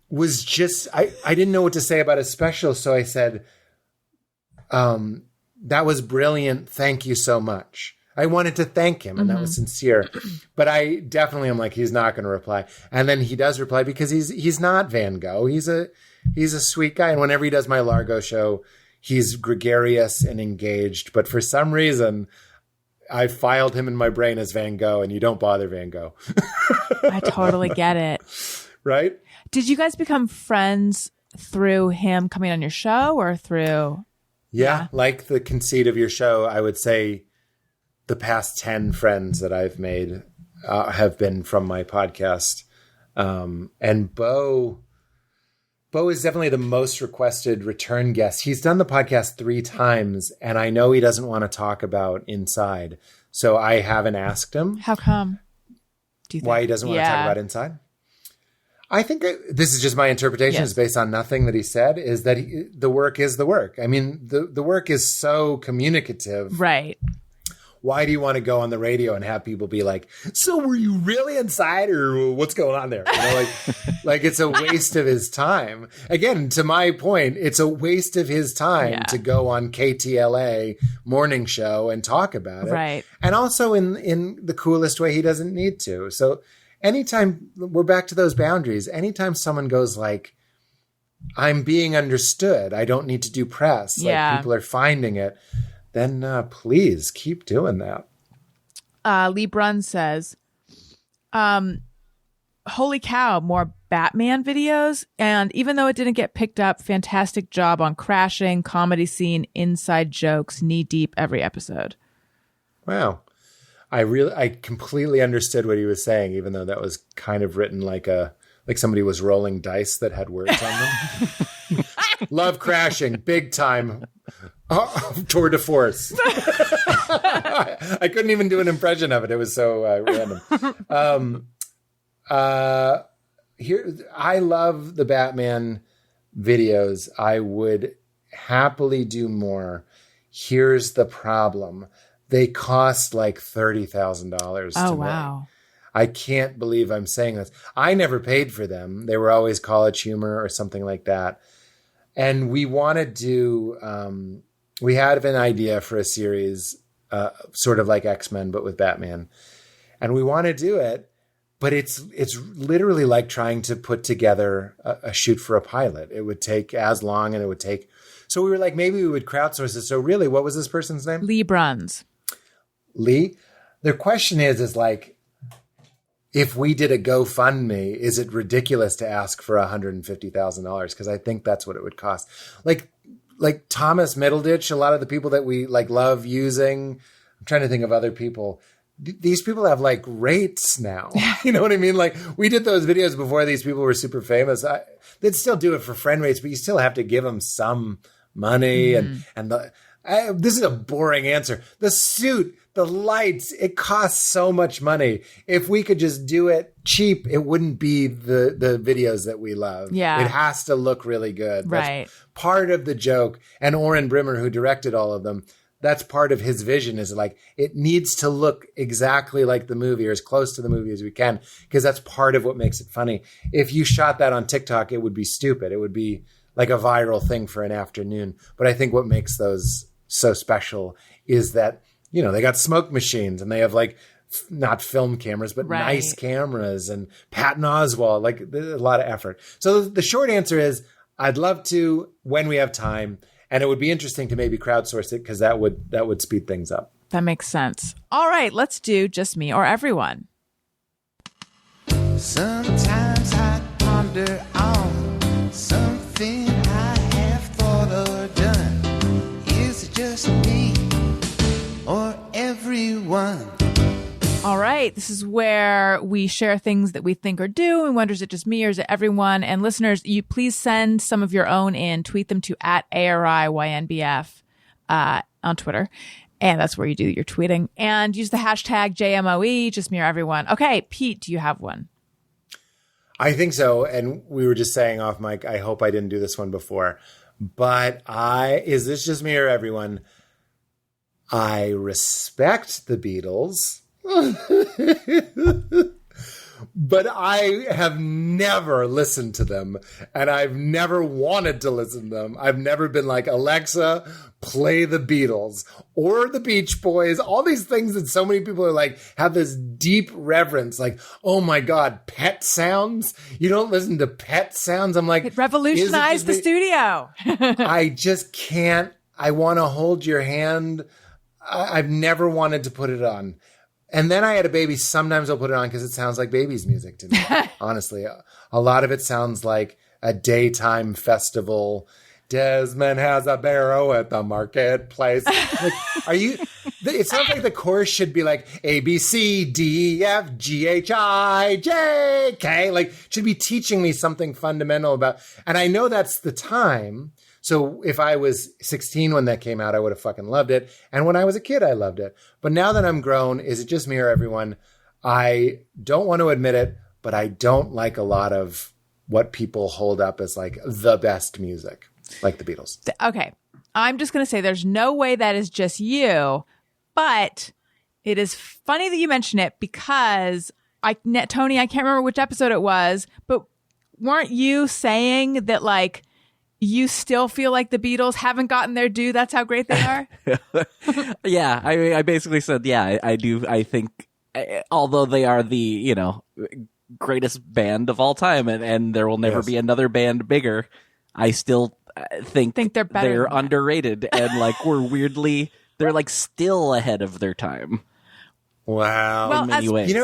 was just, I didn't know what to say about his special. So I said, that was brilliant. Thank you so much. I wanted to thank him, and that was sincere. But I definitely am like, he's not going to reply. And then he does reply because he's not Van Gogh. He's a sweet guy. And whenever he does my Largo show, he's gregarious and engaged. But for some reason, I filed him in my brain as Van Gogh, and you don't bother Van Gogh. I totally get it. Right? Did you guys become friends through him coming on your show or through? Yeah, like the conceit of your show, I would say the past 10 friends that I've made have been from my podcast. And Bo is definitely the most requested return guest. He's done the podcast 3 times, and I know he doesn't want to talk about Inside. So I haven't asked him. How come? Do you think? Why he doesn't want to talk about Inside? I think this is just my interpretation. It's based on nothing that he said, is that the work is the work. I mean, the work is so communicative. Right. Why do you want to go on the radio and have people be like, so were you really inside, or what's going on there? You know, like it's a waste of his time. Again, to my point, it's a waste of his time to go on KTLA morning show and talk about it. Right. And also in the coolest way, he doesn't need to. So anytime we're back to those boundaries, anytime someone goes like, I'm being understood, I don't need to do press. Yeah. Like people are finding it. Then please keep doing that. Lee Brunn says, holy cow, more Batman videos. And even though it didn't get picked up, fantastic job on crashing, comedy scene, inside jokes, knee deep every episode. Wow. I completely understood what he was saying, even though that was kind of written like somebody was rolling dice that had words on them. Love crashing, big time. Tour de force. I couldn't even do an impression of it. It was so random. Here, I love the Batman videos. I would happily do more. Here's the problem. They cost like $30,000 to make. Wow. I can't believe I'm saying this. I never paid for them. They were always College Humor or something like that. And we want to do, we had an idea for a series, sort of like X-Men, but with Batman. And we want to do it, but it's literally like trying to put together a shoot for a pilot. It would take as long, and it would take, so we were like, maybe we would crowdsource it. So really, what was this person's name? Lee Bruns. Lee? The question is like, if we did a GoFundMe, is it ridiculous to ask for $150,000? Because I think that's what it would cost. Like Thomas Middleditch, a lot of the people that we like love using. I'm trying to think of other people. These people have like rates now. You know what I mean? Like we did those videos before these people were super famous. They'd still do it for friend rates, but you still have to give them some money. This is a boring answer. The suit, the lights, it costs so much money. If we could just do it cheap, it wouldn't be the videos that we love. Yeah. It has to look really good. Right. That's part of the joke. And Oren Brimmer, who directed all of them, that's part of his vision, is like, it needs to look exactly like the movie or as close to the movie as we can, because that's part of what makes it funny. If you shot that on TikTok, it would be stupid. It would be like a viral thing for an afternoon. But I think what makes those so special is that, you know, they got smoke machines and they have like not film cameras, but nice cameras, and Patton Oswalt, like there's a lot of effort. So the short answer is I'd love to when we have time, and it would be interesting to maybe crowdsource it because that would speed things up. That makes sense. All right, let's do Just Me or Everyone. Sometimes I ponder on something I have thought or done. Is it just me or everyone? All right, this is where we share things that we think or do and wonder, is it just me or is it everyone? And listeners, you please send some of your own in. Tweet them to @ARIYNBF on Twitter. And that's where you do your tweeting. And use the hashtag JMOE, just me or everyone. Okay, Pete, do you have one? I think so. And we were just saying off mic, I hope I didn't do this one before. But is this just me or everyone? I respect the Beatles, but I have never listened to them, and I've never wanted to listen to them. I've never been like, Alexa, play the Beatles or the Beach Boys, all these things that so many people are like, have this deep reverence, like, oh my God, Pet Sounds? You don't listen to Pet Sounds? I'm like, it revolutionized the studio. I just can't. I want to hold your hand. I've never wanted to put it on. And then I had a baby. Sometimes I'll put it on because it sounds like baby's music to me. Honestly, a lot of it sounds like a daytime festival. Desmond has a barrow at the marketplace. Like, are you? It sounds like the chorus should be like A, B, C, D, E, F, G, H, I, J, K. Like, should be teaching me something fundamental about. And I know that's the time. So if I was 16 when that came out, I would have fucking loved it. And when I was a kid, I loved it. But now that I'm grown, is it just me or everyone? I don't want to admit it, but I don't like a lot of what people hold up as like the best music, like the Beatles. Okay. I'm just going to say there's no way that is just you, but it is funny that you mention it because Tony, I can't remember which episode it was, but weren't you saying that like, you still feel like the Beatles haven't gotten their due? That's how great they are? Yeah, I basically said, yeah, I do. I think, although they are the, greatest band of all time, and there will never be another band bigger, I still think they're better. They're underrated, and like they're like still ahead of their time. Wow. Well, in many ways.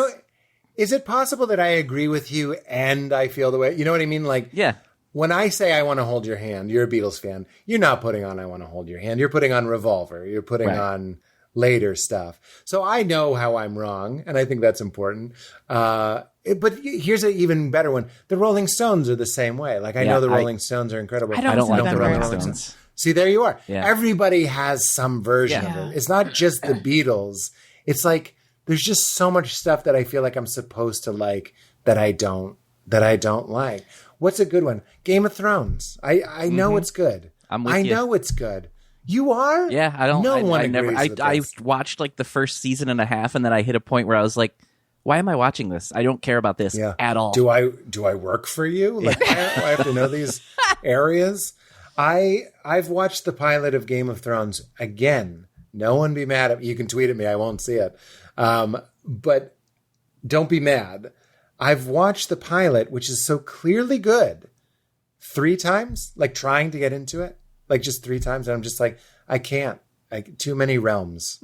Is it possible that I agree with you and I feel the way, you know what I mean? Like, yeah. When I say I Want to Hold Your Hand, you're a Beatles fan. You're not putting on I Want to Hold Your Hand. You're putting on Revolver. You're putting on later stuff. So I know how I'm wrong, and I think that's important. But here's an even better one. The Rolling Stones are the same way. Like, I know the Rolling Stones are incredible. I don't like them the Rolling Stones. See, there you are. Yeah. Everybody has some version of it. It's not just the Beatles. It's like there's just so much stuff that I feel like I'm supposed to like that I don't like. What's a good one? Game of Thrones. I know it's good. I'm with you. I know it's good. You are? Yeah, I don't. No one I never. agrees with I this. watched like the first season and a half, and then I hit a point where I was like, "Why am I watching this? I don't care about this at all." Do I work for you? Like, I have to know these areas. I've watched the pilot of Game of Thrones again. No one be mad at me. You can tweet at me. I won't see it. But don't be mad. I've watched the pilot, which is so clearly good, 3 times, like trying to get into it, like just 3 times. And I'm just like, I can't. Too many realms.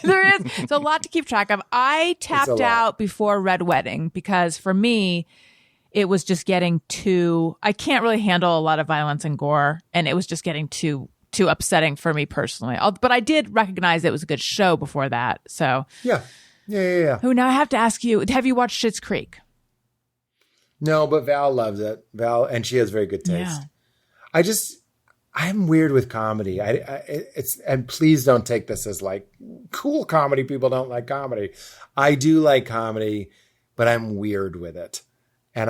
There is. It's a lot to keep track of. I tapped out before Red Wedding because for me, it was just getting too, I can't really handle a lot of violence and gore. And it was just getting too upsetting for me personally. But I did recognize it was a good show before that. So Yeah. Oh, now I have to ask you, have you watched Schitt's Creek? No, but Val loves it. And she has very good taste. Yeah. I'm weird with comedy. And please don't take this as like cool comedy. People don't like comedy. I do like comedy, but I'm weird with it. And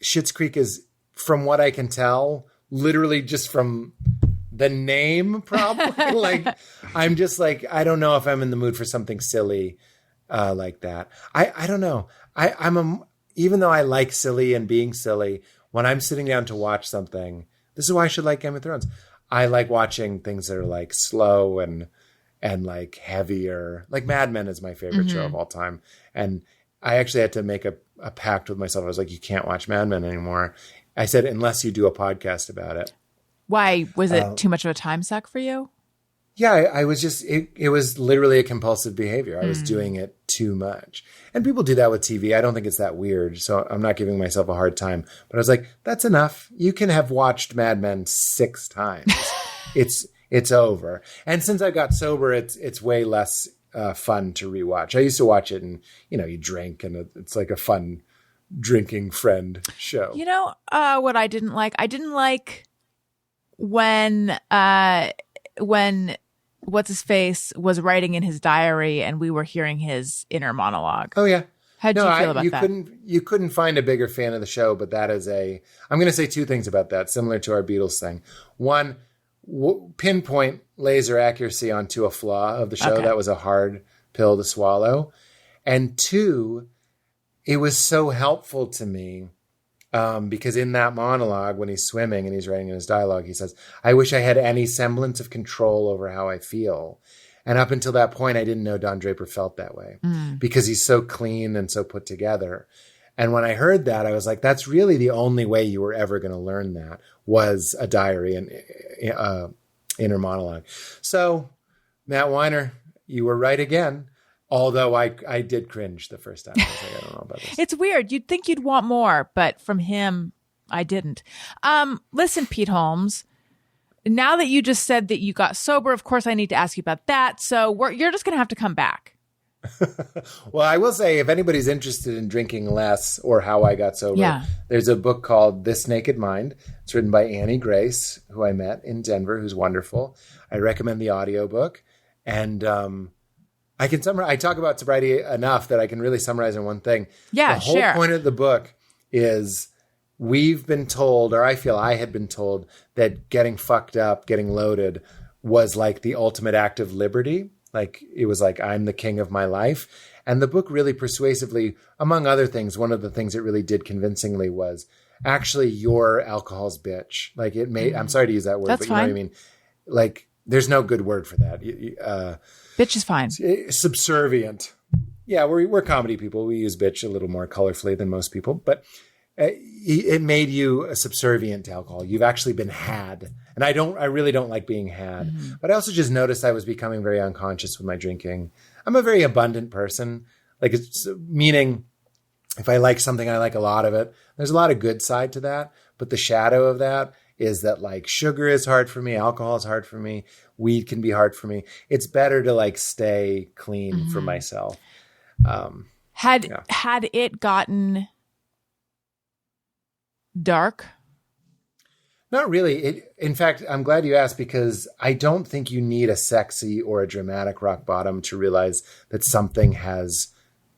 Schitt's Creek is, from what I can tell, literally just from the name, probably. Like, I'm just like, I don't know if I'm in the mood for something silly like that. I don't know. Even though I like silly and being silly, when I'm sitting down to watch something, this is why I should like Game of Thrones. I like watching things that are like slow and like heavier. Like Mad Men is my favorite show of all time. And I actually had to make a pact with myself. I was like, you can't watch Mad Men anymore. I said, unless you do a podcast about it. Why? Was it too much of a time suck for you? Yeah, I was just, it was literally a compulsive behavior. I was doing it too much. And people do that with TV. I don't think it's that weird. So I'm not giving myself a hard time. But I was like, that's enough. You can have watched Mad Men 6 times. It's over. And since I got sober, it's way less fun to rewatch. I used to watch it and, you drink and it's like a fun drinking friend show. You know what I didn't like? I didn't like when what's his face was writing in his diary and we were hearing his inner monologue. Oh yeah. How'd you feel about that? You couldn't find a bigger fan of the show, but that is I'm going to say 2 things about that, similar to our Beatles thing. One, pinpoint laser accuracy onto a flaw of the show. Okay. That was a hard pill to swallow. And 2, it was so helpful to me because in that monologue, when he's swimming and he's writing in his dialogue, he says, I wish I had any semblance of control over how I feel. And up until that point, I didn't know Don Draper felt that way because he's so clean and so put together. And when I heard that, I was like, that's really the only way you were ever going to learn that was a diary and inner monologue. So, Matt Weiner, you were right again. Although I did cringe the first time. I was like, I don't know about this. It's weird. You'd think you'd want more, but from him, I didn't. Listen, Pete Holmes, now that you just said that you got sober, of course, I need to ask you about that. So you're just going to have to come back. Well, I will say, if anybody's interested in drinking less or how I got sober, there's a book called This Naked Mind. It's written by Annie Grace, who I met in Denver, who's wonderful. I recommend the audiobook. And I can summarize. I talk about sobriety enough that I can really summarize in one thing. Yeah, the whole point of the book is we've been told, or I feel I had been told, that getting fucked up, getting loaded was like the ultimate act of liberty. Like it was like, I'm the king of my life. And the book really persuasively, among other things, one of the things it really did convincingly was actually your alcohol's bitch. Like it made, I'm sorry to use that word, That's but you know what I mean? Like there's no good word for that. Bitch is fine. Subservient. Yeah, we're comedy people. We use bitch a little more colorfully than most people, but it made you a subservient to alcohol. You've actually been had. And I really don't like being had. But I also just noticed I was becoming very unconscious with my drinking. I'm a very abundant person. Like it's meaning if I like something, I like a lot of it. There's a lot of good side to that. But the shadow of that is that like sugar is hard for me. Alcohol is hard for me. Weed can be hard for me. It's better to like stay clean for myself. Had it gotten dark? Not really. In fact, I'm glad you asked because I don't think you need a sexy or a dramatic rock bottom to realize that something has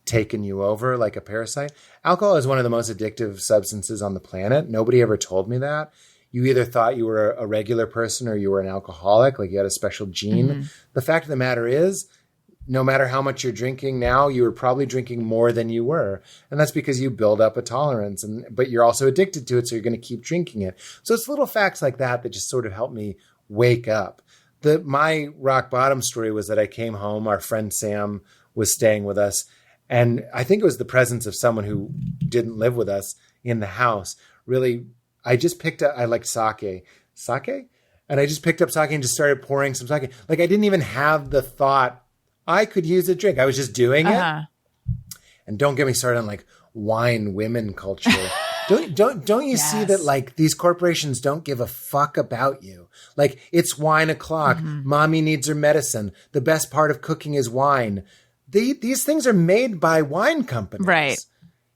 taken you over like a parasite. Alcohol is one of the most addictive substances on the planet. Nobody ever told me that. You either thought you were a regular person or you were an alcoholic, like you had a special gene. The fact of the matter is, no matter how much you're drinking now, you were probably drinking more than you were. And that's because you build up a tolerance, but you're also addicted to it, so you're going to keep drinking it. So it's little facts like that that just sort of help me wake up. My rock bottom story was that I came home, our friend Sam was staying with us, and I think it was the presence of someone who didn't live with us in the house. Really, I just picked up, I like sake? And I just picked up sake and just started pouring some sake. Like I didn't even have the thought, I could use a drink. I was just doing it. And don't get me started on like wine women culture. Don't you see that like these corporations don't give a fuck about you? Like it's wine o'clock. Mommy needs her medicine. The best part of cooking is wine. These things are made by wine companies. Right.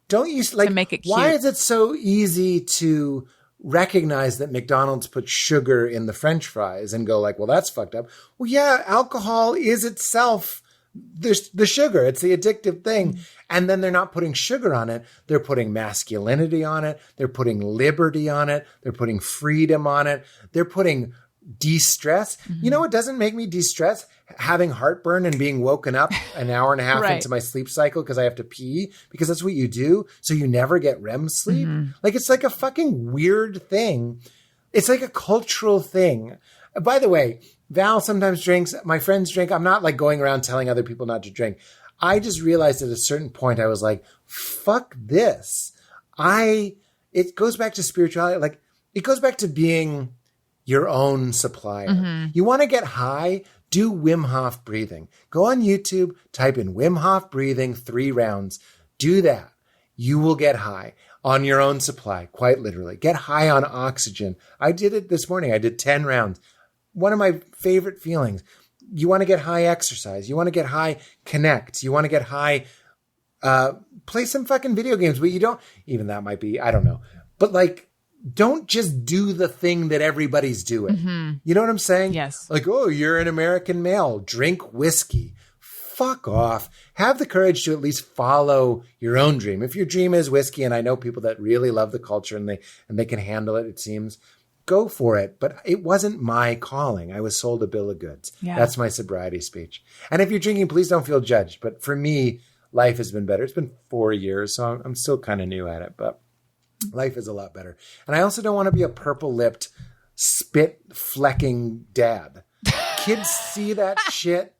Don't you like to make it cute. Why is it so easy to recognize that McDonald's put sugar in the French fries and go like, well, that's fucked up. Well, yeah, alcohol is itself the sugar. It's the addictive thing. And then they're not putting sugar on it. They're putting masculinity on it. They're putting liberty on it. They're putting freedom on it. They're putting de-stress. You know what doesn't make me de-stress? Having heartburn and being woken up an hour and a half into my sleep cycle because I have to pee, because that's what you do. So you never get REM sleep. Like it's like a fucking weird thing. It's like a cultural thing. By the way, Val sometimes drinks. My friends drink. I'm not like going around telling other people not to drink. I just realized at a certain point, I was like, fuck this. It goes back to spirituality. Like it goes back to being your own supplier. You want to get high? Do Wim Hof breathing. Go on YouTube, type in Wim Hof breathing 3 rounds. Do that. You will get high on your own supply, quite literally. Get high on oxygen. I did it this morning. I did 10 rounds. One of my favorite feelings. You want to get high, exercise. You want to get high, connect. You want to get high, play some fucking video games, but you don't, even that might be, I don't know. But like, don't just do the thing that everybody's doing. You know what I'm saying? Yes. Like, oh, you're an American male. Drink whiskey. Fuck off. Have the courage to at least follow your own dream. If your dream is whiskey, and I know people that really love the culture and they can handle it, it seems, go for it. But it wasn't my calling. I was sold a bill of goods. Yeah. That's my sobriety speech. And if you're drinking, please don't feel judged. But for me, life has been better. It's been 4 years, so I'm still kind of new at it, but life is a lot better. And I also don't want to be a purple-lipped, spit-flecking dad. Kids see that shit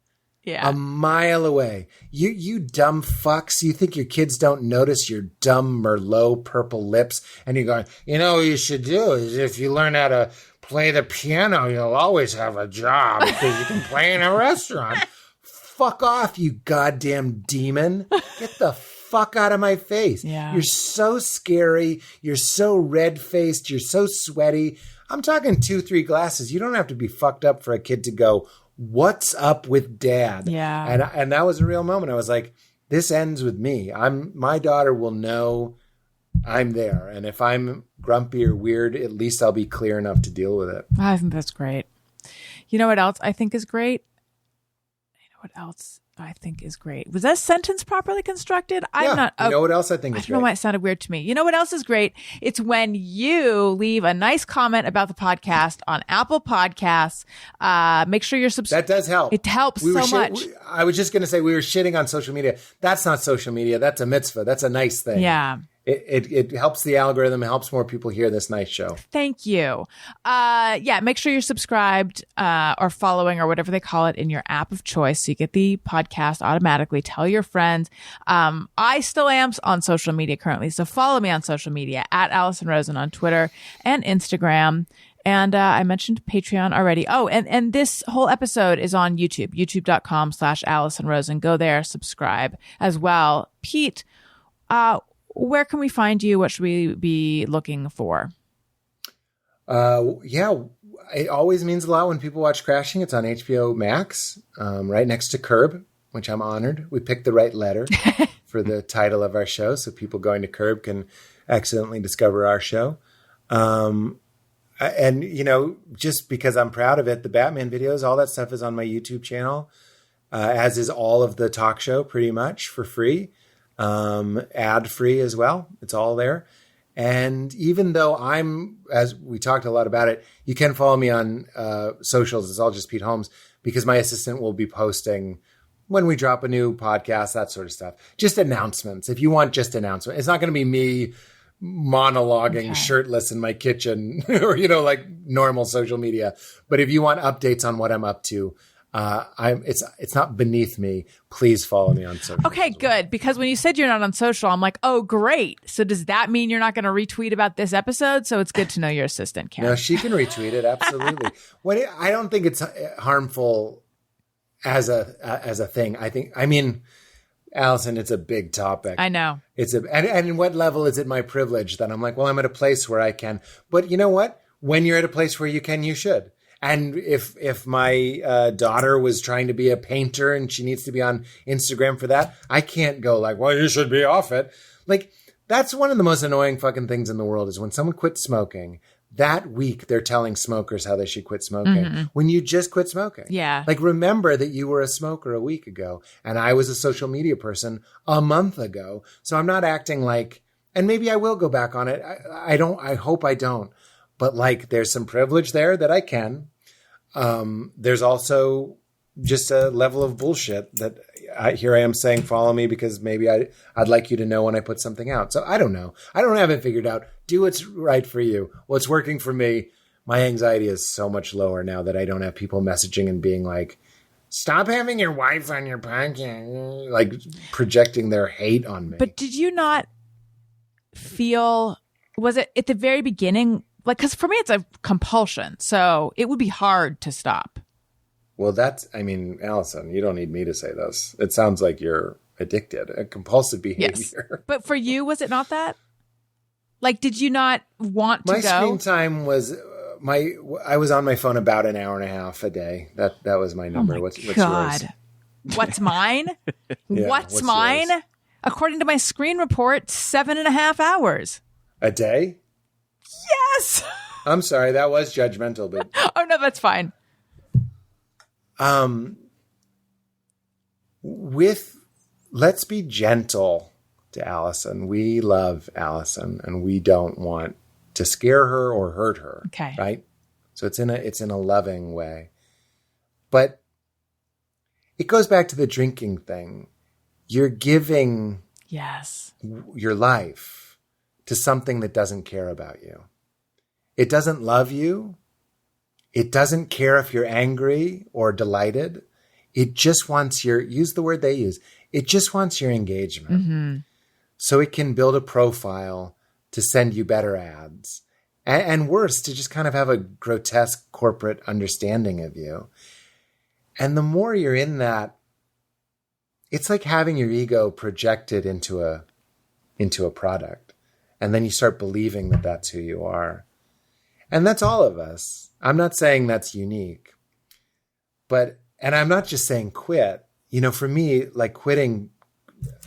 a mile away. You dumb fucks. You think your kids don't notice your dumb Merlot purple lips? And you're going, what you should do is if you learn how to play the piano, you'll always have a job because you can play in a restaurant. Fuck off, you goddamn demon. Get the fuck out of my face. Yeah. You're so scary. You're so red-faced. You're so sweaty. I'm talking 2-3 glasses. You don't have to be fucked up for a kid to go, what's up with dad? Yeah. And that was a real moment. I was like, this ends with me. My daughter will know I'm there. And if I'm grumpy or weird, at least I'll be clear enough to deal with it. I think that's great. You know what else I think is great? Was that sentence properly constructed? You know what else I think is great? I don't know why it sounded weird to me. You know what else is great? It's when you leave a nice comment about the podcast on Apple Podcasts. Make sure you're subscribed. That does help. It helps much. I was just going to say we were shitting on social media. That's not social media. That's a mitzvah. That's a nice thing. Yeah. It helps the algorithm. It helps more people hear this nice show. Thank you. Make sure you're subscribed or following or whatever they call it in your app of choice so you get the podcast automatically. Tell your friends. I still am on social media currently, so follow me on social media at Allison Rosen on Twitter and Instagram. And I mentioned Patreon already. Oh, and this whole episode is on YouTube, youtube.com/Allison Rosen. Go there, subscribe as well. Pete, where can we find you? What should we be looking for? It always means a lot when people watch Crashing. It's on HBO Max, right next to Curb, which I'm honored. We picked the right letter for the title of our show, so people going to Curb can accidentally discover our show. And, just because I'm proud of it, the Batman videos, all that stuff is on my YouTube channel, as is all of the talk show pretty much for free. Ad free as well. It's all there. And even though as we talked a lot about it, you can follow me on socials. It's all just Pete Holmes because my assistant will be posting when we drop a new podcast, that sort of stuff. Just announcements. If you want just announcements, it's not going to be me monologuing shirtless in my kitchen or, like normal social media. But if you want updates on what I'm up to, it's not beneath me. Please follow me on social. Okay, good. Because when you said you're not on social, I'm like, oh, great. So does that mean you're not going to retweet about this episode? So it's good to know your assistant, Karen. No, she can retweet it. Absolutely. I don't think it's harmful as a thing. Allison, it's a big topic. I know. And in what level is it my privilege that I'm like, well, I'm at a place where I can. But you know what? When you're at a place where you can, you should. And if my daughter was trying to be a painter and she needs to be on Instagram for that, I can't go like, well, you should be off it. Like, that's one of the most annoying fucking things in the world is when someone quits smoking, that week they're telling smokers how they should quit smoking when you just quit smoking. Yeah. Like, remember that you were a smoker a week ago and I was a social media person a month ago. So I'm not acting like, and maybe I will go back on it. I hope I don't. But like, there's some privilege there that I can. There's also just a level of bullshit that here I am saying, follow me because maybe I'd like you to know when I put something out. So I don't know. I don't have it figured out. Do what's right for you. What's working for me. My anxiety is so much lower now that I don't have people messaging and being like, stop having your wife on your podcast, like projecting their hate on me. But did you not feel, was it at the very beginning? Like, because for me, it's a compulsion. So it would be hard to stop. Well, Allison, you don't need me to say this. It sounds like you're addicted, a compulsive behavior. Yes. But for you, was it not that? Like, did you not want to go? My screen time was, I was on my phone about an hour and a half a day. That was my number. Oh my what's God. yours? What's mine? Yeah, what's mine? Yours? According to my screen report, 7.5 hours. A day? Yes. I'm sorry, that was judgmental, but oh no, that's fine. Let's be gentle to Allison. We love Allison and we don't want to scare her or hurt her. Okay. Right? So it's in a loving way. But it goes back to the drinking thing. You're giving Yes. your life to something that doesn't care about you. It doesn't love you. It doesn't care if you're angry or delighted. It just wants use the word they use. It just wants your engagement. Mm-hmm. So it can build a profile to send you better ads. And worse, to just kind of have a grotesque corporate understanding of you. And the more you're in that, it's like having your ego projected into a product. And then you start believing that that's who you are. And that's all of us. I'm not saying that's unique. And I'm not just saying quit. You know, for me, like quitting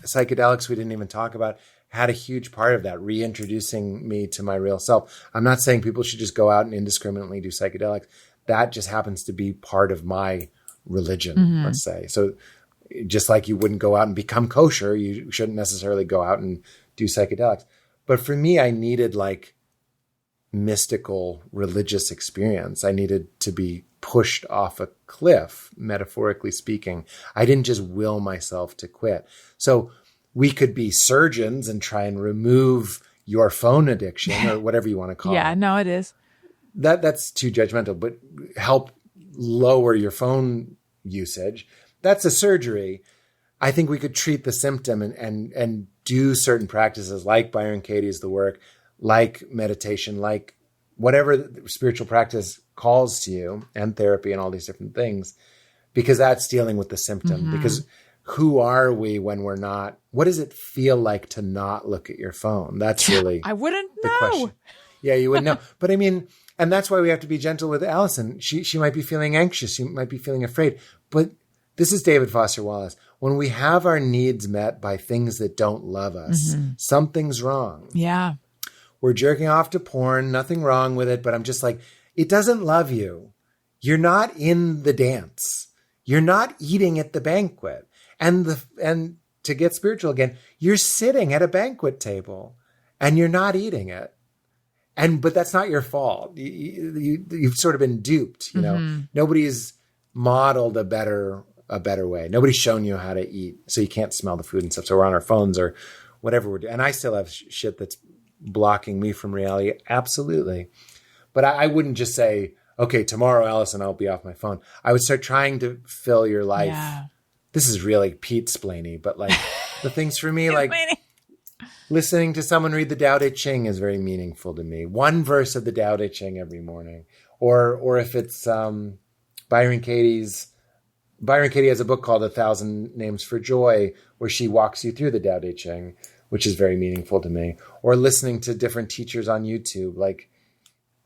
psychedelics we didn't even talk about had a huge part of that, reintroducing me to my real self. I'm not saying people should just go out and indiscriminately do psychedelics. That just happens to be part of my religion, let's say. So just like you wouldn't go out and become kosher, you shouldn't necessarily go out and do psychedelics. But for me, I needed like mystical religious experience. I needed to be pushed off a cliff, metaphorically speaking. I didn't just will myself to quit. So we could be surgeons and try and remove your phone addiction or whatever you want to call it. Yeah, no, it is. That's too judgmental, but help lower your phone usage. That's a surgery. I think we could treat the symptom and do certain practices like Byron Katie's The Work, like meditation, like whatever spiritual practice calls to you, and therapy and all these different things, because that's dealing with the symptom. Mm-hmm. Because who are we when we're not? What does it feel like to not look at your phone? That's really I wouldn't the know. question. Yeah, you wouldn't know. But I mean, and that's why we have to be gentle with Allison. She might be feeling anxious. She might be feeling afraid. But this is David Foster Wallace. When we have our needs met by things that don't love us, something's wrong. Yeah. We're jerking off to porn, nothing wrong with it, but I'm just like, it doesn't love you. You're not in the dance. You're not eating at the banquet. And to get spiritual again, you're sitting at a banquet table and you're not eating it. But that's not your fault. You've sort of been duped, you know. Nobody's modeled a better way. Nobody's shown you how to eat, so you can't smell the food and stuff. So we're on our phones or whatever we're doing. And I still have shit that's blocking me from reality. Absolutely. But I wouldn't just say, okay, tomorrow, Allison, I'll be off my phone. I would start trying to fill your life. Yeah. This is really Pete-splainy, but like the things for me, like listening to someone read the Tao Te Ching is very meaningful to me. One verse of the Tao Te Ching every morning. Or if it's Byron Katie has a book called 1,000 Names for Joy, where she walks you through the Tao Te Ching, which is very meaningful to me. Or listening to different teachers on YouTube. Like,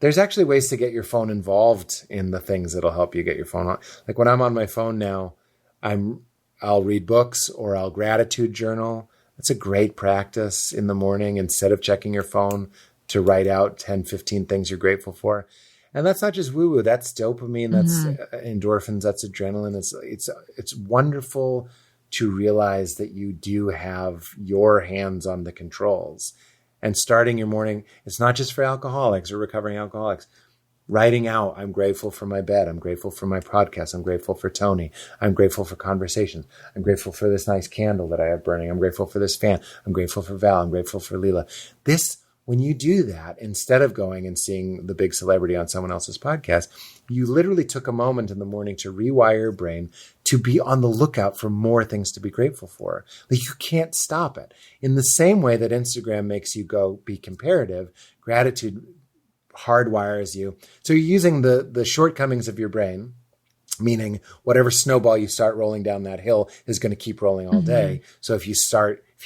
there's actually ways to get your phone involved in the things that'll help you get your phone on. Like when I'm on my phone now, I'll read books or I'll gratitude journal. It's a great practice in the morning instead of checking your phone to write out 10, 15 things you're grateful for. And that's not just woo-woo. That's dopamine. That's endorphins. That's adrenaline. It's wonderful to realize that you do have your hands on the controls. And starting your morning, it's not just for alcoholics or recovering alcoholics. Writing out, I'm grateful for my bed. I'm grateful for my podcast. I'm grateful for Tony. I'm grateful for conversations. I'm grateful for this nice candle that I have burning. I'm grateful for this fan. I'm grateful for Val. I'm grateful for Leela. When you do that, instead of going and seeing the big celebrity on someone else's podcast, you literally took a moment in the morning to rewire your brain to be on the lookout for more things to be grateful for. Like, you can't stop it. In the same way that Instagram makes you go be comparative, gratitude hardwires you. So you're using the shortcomings of your brain, meaning whatever snowball you start rolling down that hill is going to keep rolling all day. So if you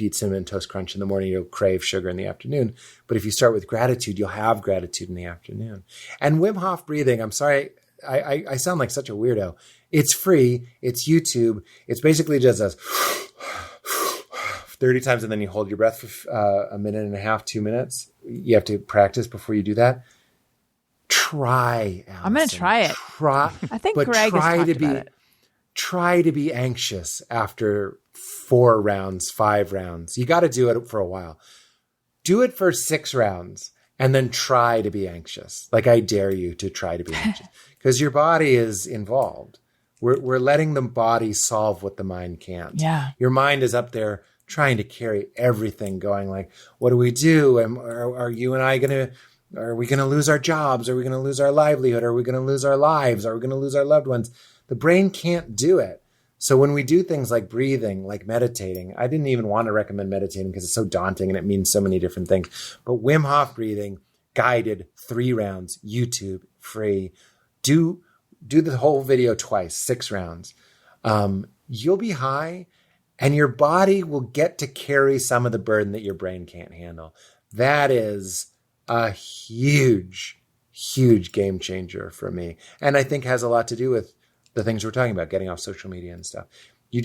eat Cinnamon Toast Crunch in the morning, you'll crave sugar in the afternoon. But if you start with gratitude, you'll have gratitude in the afternoon. And Wim Hof breathing, I'm sorry, I sound like such a weirdo. It's free. It's YouTube. It's basically just a 30 times and then you hold your breath for a minute and a half, 2 minutes. You have to practice before you do that. Try, Allison. I'm going to try it. I think Greg has talked about it. Try to be anxious after 4 rounds, 5 rounds. You got to do it for a while. Do it for 6 rounds. and then try to be anxious. Like, I dare you to try to be anxious because your body is involved. We're letting the body solve what the mind can't. Yeah. Your mind is up there trying to carry everything, going like, what do we do? Are you and I are we going to lose our jobs? Are we going to lose our livelihood? Are we going to lose our lives? Are we going to lose our loved ones? The brain can't do it. So when we do things like breathing, like meditating, I didn't even want to recommend meditating because it's so daunting and it means so many different things. But Wim Hof breathing, guided 3 rounds, YouTube, free. Do the whole video twice, 6 rounds. You'll be high and your body will get to carry some of the burden that your brain can't handle. That is a huge, huge game changer for me. And I think has a lot to do with the things we're talking about, getting off social media and stuff. Do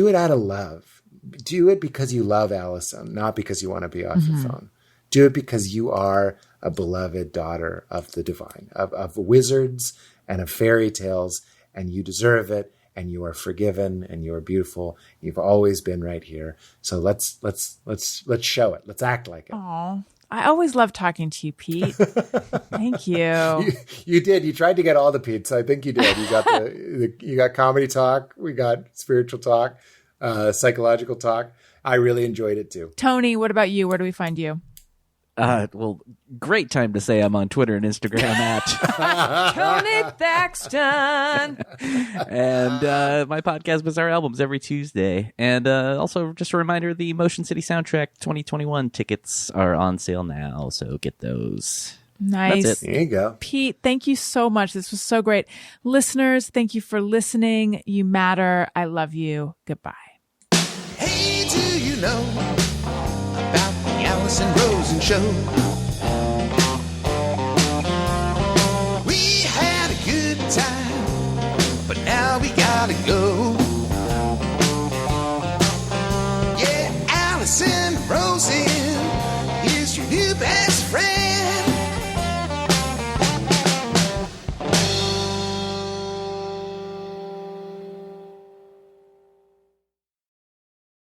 it out of love. Do it because you love Allison, not because you want to be off your phone. Do it because you are a beloved daughter of the divine, of wizards and of fairy tales, and you deserve it, and you are forgiven, and you are beautiful. You've always been right here. So let's show it. Let's act like it. Aw. I always love talking to you, Pete. Thank you. You did. You tried to get all the Pete's. I think you did. You got you got comedy talk. We got spiritual talk, psychological talk. I really enjoyed it too. Tony, what about you? Where do we find you? Well, great time to say I'm on Twitter and Instagram at Tony Thaxton. and my podcast Bizarre Albums every Tuesday. And also just a reminder, the Motion City Soundtrack 2021 tickets are on sale now, so get those. Nice. That's it. There you go. Pete, thank you so much. This was so great. Listeners, thank you for listening. You matter. I love you. Goodbye. Hey, do you know about the Allison Rosen show? We had a good time, but now we gotta go.